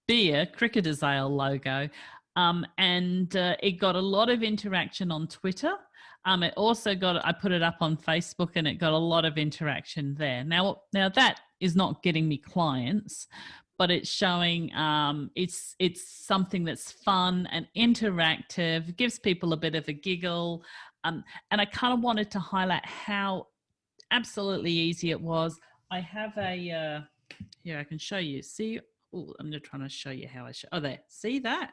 beer Cricketers Ale logo. And it got a lot of interaction on Twitter. It also I put it up on Facebook, and it got a lot of interaction there. Now that is not getting me clients, but it's showing it's something that's fun and interactive, gives people a bit of a giggle. And I kind of wanted to highlight how absolutely easy it was. I have here, I can show you. See, I'm just trying to show you how I show. Oh, there, see that?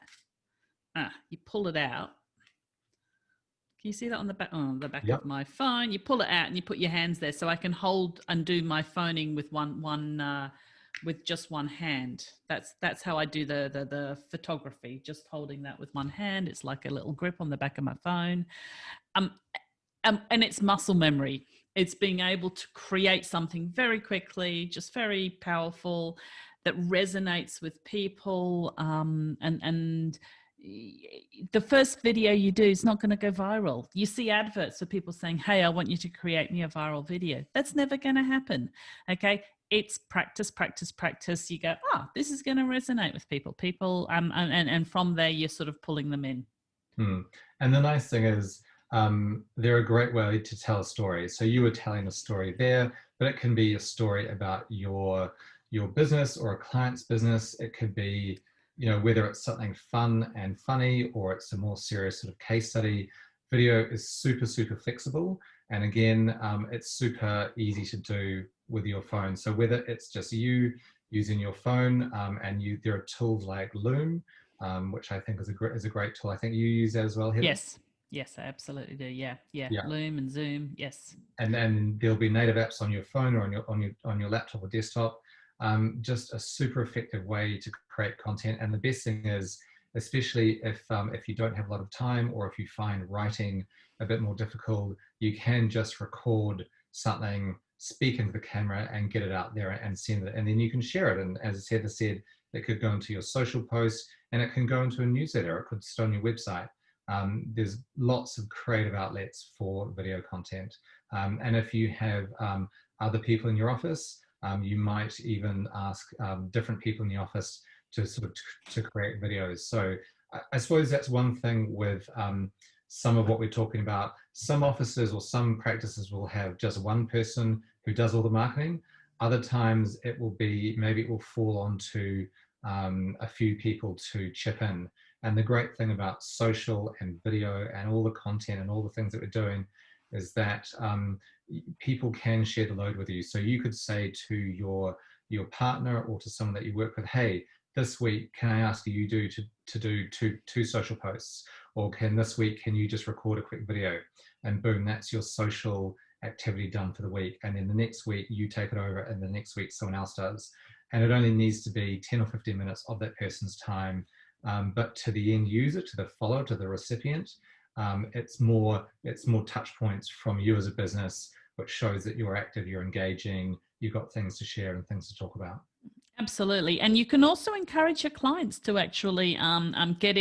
You pull it out. Can you see that on the back? Oh, the back of my phone. You pull it out and you put your hands there, so I can hold and do my phoning with with just one hand. That's how I do the photography. Just holding that with one hand. It's like a little grip on the back of my phone. And it's muscle memory. It's being able to create something very quickly, just very powerful. that resonates with people, and the first video you do is not going to go viral. You see adverts for people saying, hey, I want you to create me a viral video. That's never going to happen. Okay. It's practice, practice, practice. You go, this is going to resonate with people, and from there, you're sort of pulling them in. And the nice thing is, they're a great way to tell a story. So you were telling a story there, but it can be a story about your business or a client's business. It could be, whether it's something fun and funny or it's a more serious sort of case study. Video is super, super flexible. And again, it's super easy to do with your phone. So whether it's just you using your phone, and there are tools like Loom, which I think is a great tool. I think you use that as well, Heather? Yes, I absolutely do. Yeah. Loom and Zoom. Yes. And then there'll be native apps on your phone or on your laptop or desktop. Just a super effective way to create content. And the best thing is, especially if you don't have a lot of time, or if you find writing a bit more difficult, you can just record something, speak into the camera, and get it out there and send it. And then you can share it. And as Heather said, it could go into your social posts, and it can go into a newsletter. It could sit on your website. There's lots of creative outlets for video content. And if you have other people in your office, you might even ask different people in the office to to create videos. So I suppose that's one thing with some of what we're talking about. Some offices or some practices will have just one person who does all the marketing. Other times it will be, maybe it will fall onto a few people to chip in. And the great thing about social and video and all the content and all the things that we're doing is that people can share the load with you. So you could say to your partner or to someone that you work with, hey, this week, can I ask you to do two social posts? Or this week, can you just record a quick video? And boom, that's your social activity done for the week. And then the next week you take it over, and the next week someone else does. And it only needs to be 10 or 15 minutes of that person's time. But to the end user, to the follower, to the recipient, it's more touch points from you as a business, which shows that you're active, you're engaging, you've got things to share and things to talk about. Absolutely. And you can also encourage your clients to actually get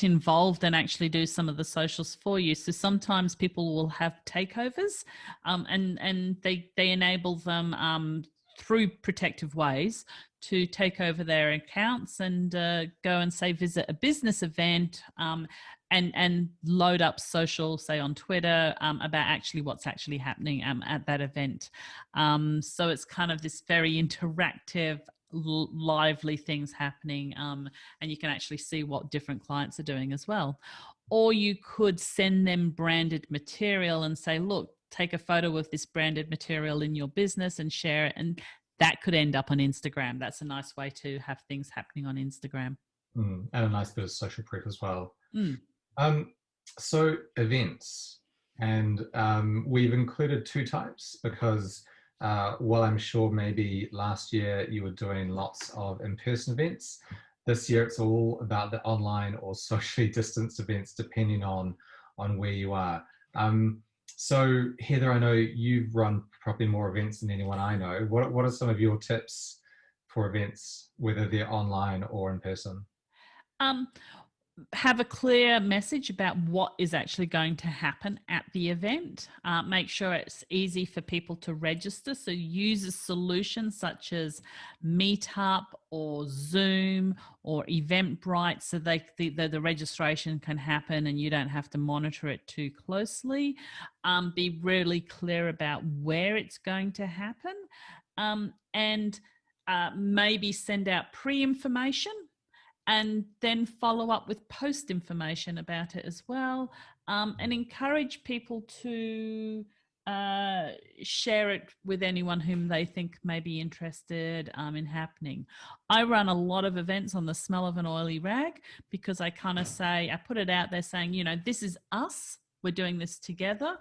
involved and actually do some of the socials for you. So sometimes people will have takeovers, and they enable them through protective ways to take over their accounts and go and say visit a business event, and load up social, say on Twitter, about actually what's actually happening at that event. So it's kind of this very interactive, lively things happening, and you can actually see what different clients are doing as well. Or you could send them branded material and say, look, take a photo of this branded material in your business and share it, and that could end up on Instagram. That's a nice way to have things happening on Instagram. And a nice bit of social proof as well. So events, and we've included two types because while I'm sure maybe last year you were doing lots of in-person events, this year it's all about the online or socially distanced events, depending on where you are. So Heather, I know you've run probably more events than anyone I know. What are some of your tips for events, whether they're online or in person? Have a clear message about what is actually going to happen at the event. Make sure it's easy for people to register. So use a solution such as Meetup or Zoom or Eventbrite, so the registration can happen and you don't have to monitor it too closely. Be really clear about where it's going to happen, and maybe send out pre-information, and then follow up with post information about it as well, and encourage people to share it with anyone whom they think may be interested in happening. I run a lot of events on the smell of an oily rag, because I kind of say, I put it out there saying, this is us, we're doing this together.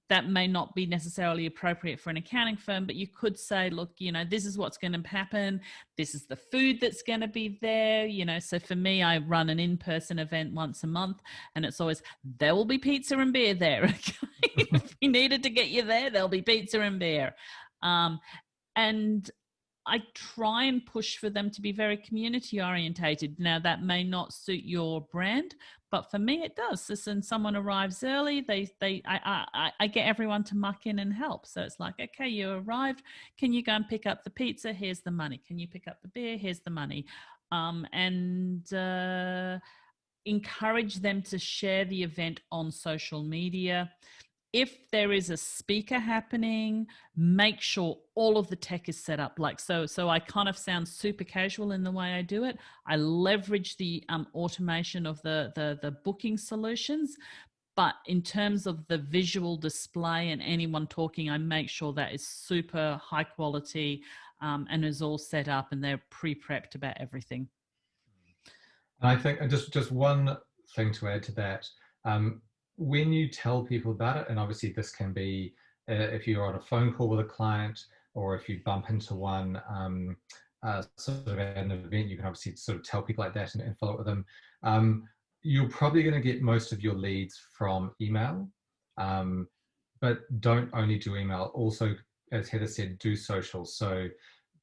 That may not be necessarily appropriate for an accounting firm, but you could say, look, this is what's going to happen. This is the food that's going to be there. So for me, I run an in-person event once a month, and it's always, there will be pizza and beer there. Okay? If we needed to get you there, there'll be pizza and beer. And I try and push for them to be very community orientated. Now, that may not suit your brand, but for me it does. Listen, someone arrives early, I get everyone to muck in and help. So it's like, okay, you arrived, can you go and pick up the pizza? Here's the money. Can you pick up the beer? Here's the money. And encourage them to share the event on social media. If there is a speaker happening, make sure all of the tech is set up. Like so I kind of sound super casual in the way I do it. I leverage the automation of the booking solutions, but in terms of the visual display and anyone talking, I make sure that is super high quality, and is all set up and they're pre-prepped about everything. And I think just one thing to add to that, when you tell people about it, and obviously this can be if you're on a phone call with a client, or if you bump into one sort of at an event, you can obviously sort of tell people like that and follow up with them. You're probably going to get most of your leads from email, but don't only do email. Also, as Heather said, do social. So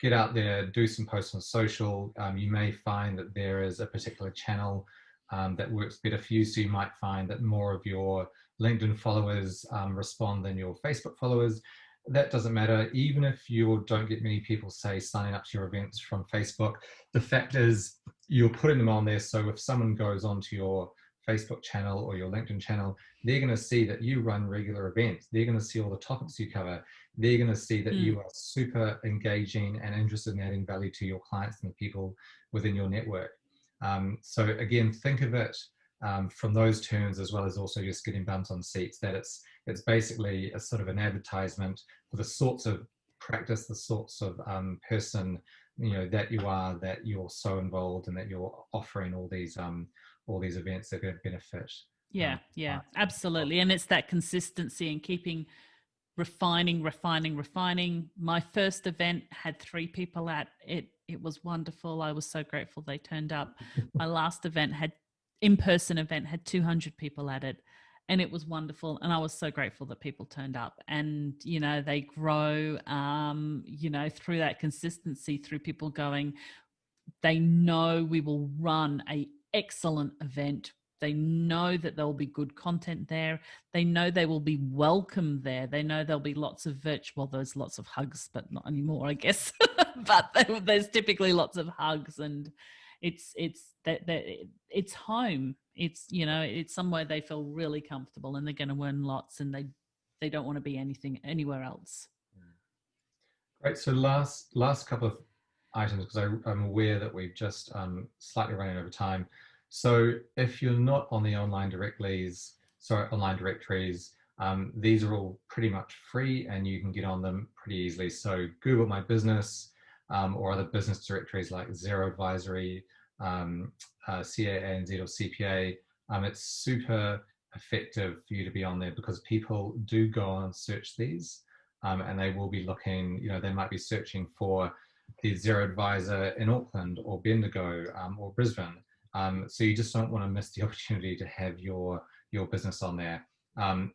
get out there, do some posts on social. You may find that there is a particular channel that works better for you. So you might find that more of your LinkedIn followers respond than your Facebook followers. That doesn't matter. Even if you don't get many people, say, signing up to your events from Facebook, the fact is you're putting them on there. So if someone goes onto your Facebook channel or your LinkedIn channel, they're going to see that you run regular events. They're going to see all the topics you cover. They're going to see that you are super engaging and interested in adding value to your clients and the people within your network. So again, think of it from those terms, as well as also just getting bums on seats, that it's basically a sort of an advertisement for the sorts of practice, the sorts of person, you know, that you are, that you're so involved and that you're offering all these events that are going to benefit. Yeah, absolutely. And it's that consistency and keeping refining. My first event had 3 people at it. It was wonderful. I was so grateful they turned up. My last event in-person event had 200 people at it, and it was wonderful. And I was so grateful that people turned up. And, you know, they grow, you know, through that consistency, through people going, they know we will run an excellent event. They know that there'll be good content there. They know they will be welcome there. They know there'll be lots of virtual, there's lots of hugs, but not anymore, I guess. But there's typically lots of hugs, and it's home. It's, you know, it's somewhere they feel really comfortable, and they're going to learn lots, and they don't want to be anywhere else. Great. So last couple of items, because I'm aware that we've just slightly running over time. So if you're not on the online directories, these are all pretty much free and you can get on them pretty easily. So Google My Business, or other business directories like Xero Advisory, CANZ or CPA. It's super effective for you to be on there, because people do go on and search these, and they will be looking, you know, they might be searching for the Xero Advisor in Auckland or Bendigo or Brisbane. So you just don't want to miss the opportunity to have your business on there.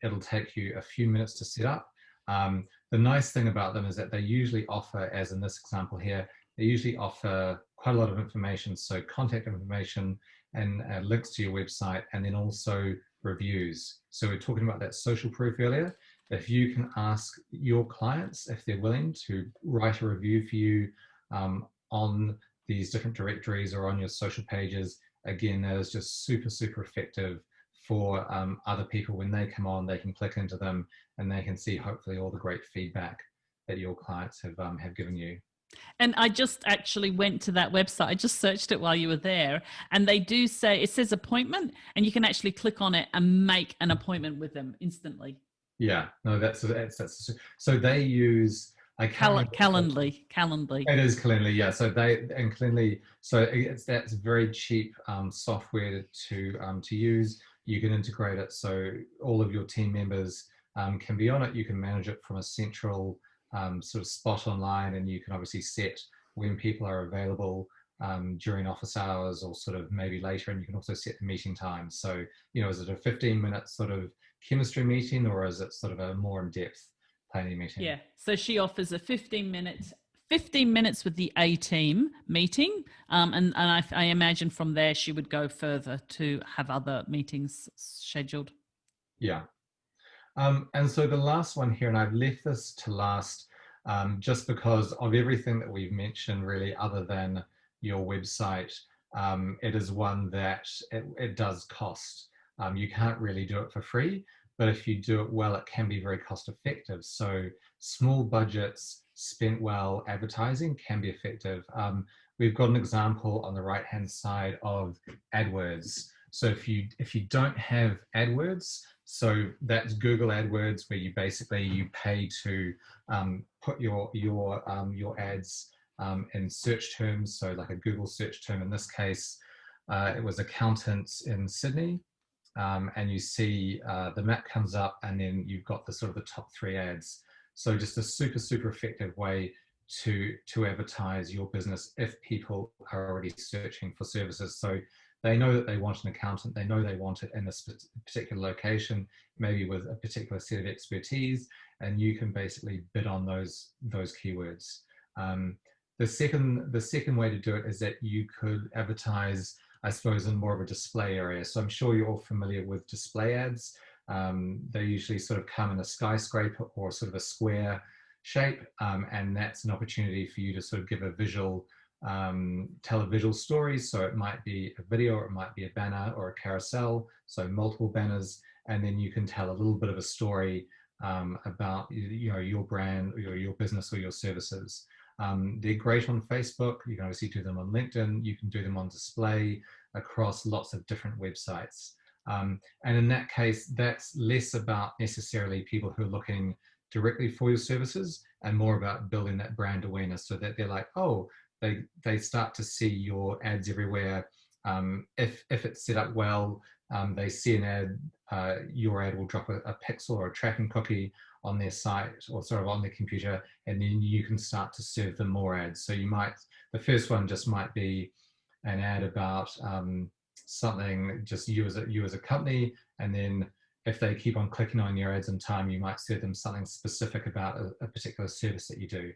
It'll take you a few minutes to set up. The nice thing about them is that they usually offer, as in this example here, they usually offer quite a lot of information. So contact information and links to your website, and then also reviews. So we're talking about that social proof earlier. If you can ask your clients if they're willing to write a review for you on these different directories or on your social pages, again, that is just super, super effective for other people. When they come on, they can click into them and they can see hopefully all the great feedback that your clients have given you. And I just actually went to that website. I just searched it while you were there, and they do say, it says appointment, and you can actually click on it and make an appointment with them instantly. Yeah, no, that's so they use Calendly. It is Calendly, yeah. So Calendly, so that's very cheap software to use. You can integrate it so all of your team members can be on it. You can manage it from a central sort of spot online, and you can obviously set when people are available during office hours or sort of maybe later, and you can also set the meeting time. So, you know, is it a 15-minute sort of chemistry meeting, or is it sort of a more in-depth planning meeting? Yeah, so she offers a 15-minute 15 minutes with the A team meeting. And I imagine from there she would go further to have other meetings scheduled. Yeah. And so the last one here, and I've left this to last just because of everything that we've mentioned, really, other than your website, it is one that it does cost. You can't really do it for free, but if you do it well, it can be very cost effective. So small budgets spent well advertising can be effective. We've got an example on the right hand side of AdWords. So if you don't have AdWords, so that's Google AdWords, where you pay to put your ads in search terms. So like a Google search term, in this case, it was accountants in Sydney. And you see the map comes up, and then you've got the sort of the top 3 ads. So just a super, super effective way to advertise your business if people are already searching for services. So they know that they want an accountant, they know they want it in a particular location, maybe with a particular set of expertise, and you can basically bid on those keywords. The second way to do it is that you could advertise, I suppose, in more of a display area. So I'm sure you're all familiar with display ads. They usually sort of come in a skyscraper or sort of a square shape, and that's an opportunity for you to sort of give a visual, tell a visual story. So it might be a video, or it might be a banner or a carousel, so multiple banners, and then you can tell a little bit of a story about your brand or your business or your services. They're great on Facebook. You can obviously do them on LinkedIn. You can do them on display across lots of different websites. And in that case, that's less about necessarily people who are looking directly for your services, and more about building that brand awareness, so that they're like, oh, they start to see your ads everywhere. If it's set up well, they see an ad, your ad will drop a pixel or a tracking cookie on their site, or sort of on their computer, and then you can start to serve them more ads. So the first one just might be an ad about something, just you as a company, and then if they keep on clicking on your ads in time, you might serve them something specific about a particular service that you do.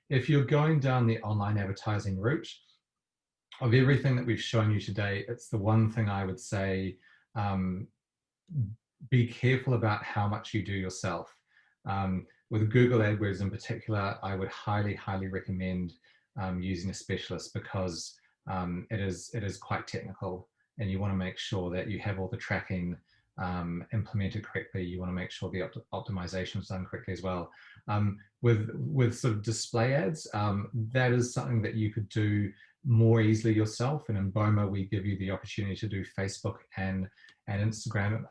If you're going down the online advertising route, of everything that we've shown you today, it's the one thing I would say, be careful about how much you do yourself. With Google AdWords in particular, I would highly, highly recommend using a specialist, because it is quite technical, and you want to make sure that you have all the tracking implemented correctly. You want to make sure the optimization is done correctly as well. With sort of display ads, that is something that you could do more easily yourself. And in BOMA, we give you the opportunity to do Facebook and Instagram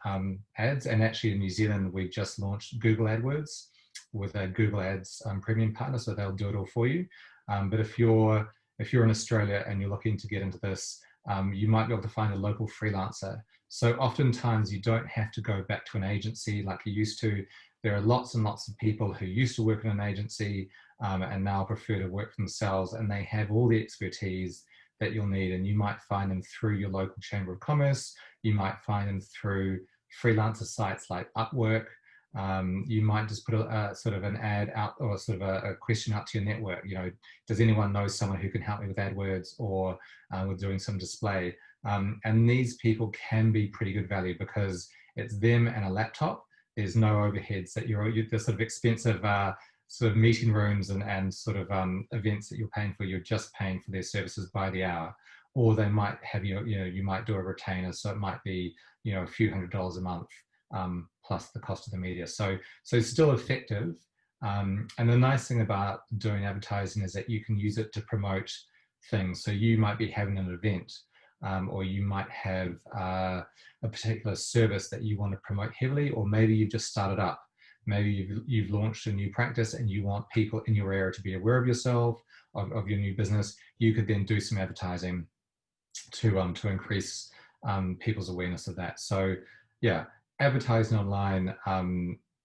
ads. And actually in New Zealand, we just launched Google AdWords with a Google Ads premium partner, so they'll do it all for you. But if you're in Australia and you're looking to get into this, you might be able to find a local freelancer. So oftentimes you don't have to go back to an agency like you used to. There are lots and lots of people who used to work in an agency and now prefer to work for themselves, and they have all the expertise that you'll need. And you might find them through your local Chamber of Commerce. You might find them through freelancer sites like Upwork. You might just put a sort of an ad out, or sort of a question out to your network. Does anyone know someone who can help me with AdWords or with doing some display? And these people can be pretty good value, because it's them and a laptop. There's no overheads that you're the sort of expensive sort of meeting rooms and sort of events that you're paying for. You're just paying for their services by the hour. Or they might have you might do a retainer, so it might be a few $100s a month plus the cost of the media. So still effective. And the nice thing about doing advertising is that you can use it to promote things. So you might be having an event, or you might have a particular service that you want to promote heavily, or maybe you've just started up. Maybe you've launched a new practice and you want people in your area to be aware of yourself, of your new business. You could then do some advertising to increase people's awareness of that. So yeah, advertising online,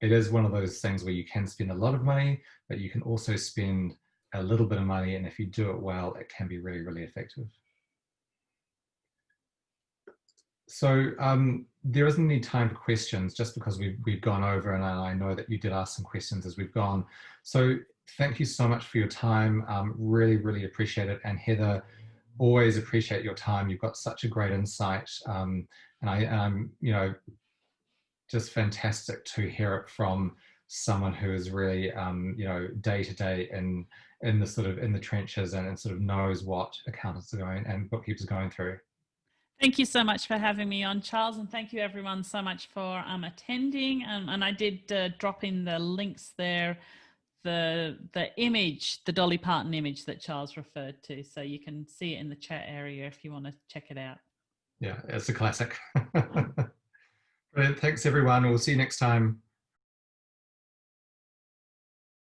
it is one of those things where you can spend a lot of money, but you can also spend a little bit of money, and if you do it well, it can be really, really effective. So there isn't any time for questions, just because we've gone over, and I know that you did ask some questions as we've gone. So thank you so much for your time. Really, really appreciate it. And Heather, always appreciate your time. You've got such a great insight. And I'm, you know, just fantastic to hear it from someone who is really, you know, day to day in the sort of in the trenches and sort of knows what accountants are going and bookkeepers are going through. Thank you so much for having me on, Charles, and thank you everyone so much for attending. And I did drop in the links there, the image, the Dolly Parton image that Charles referred to, so you can see it in the chat area if you want to check it out. Yeah, it's a classic. Brilliant. Thanks, everyone. We'll see you next time.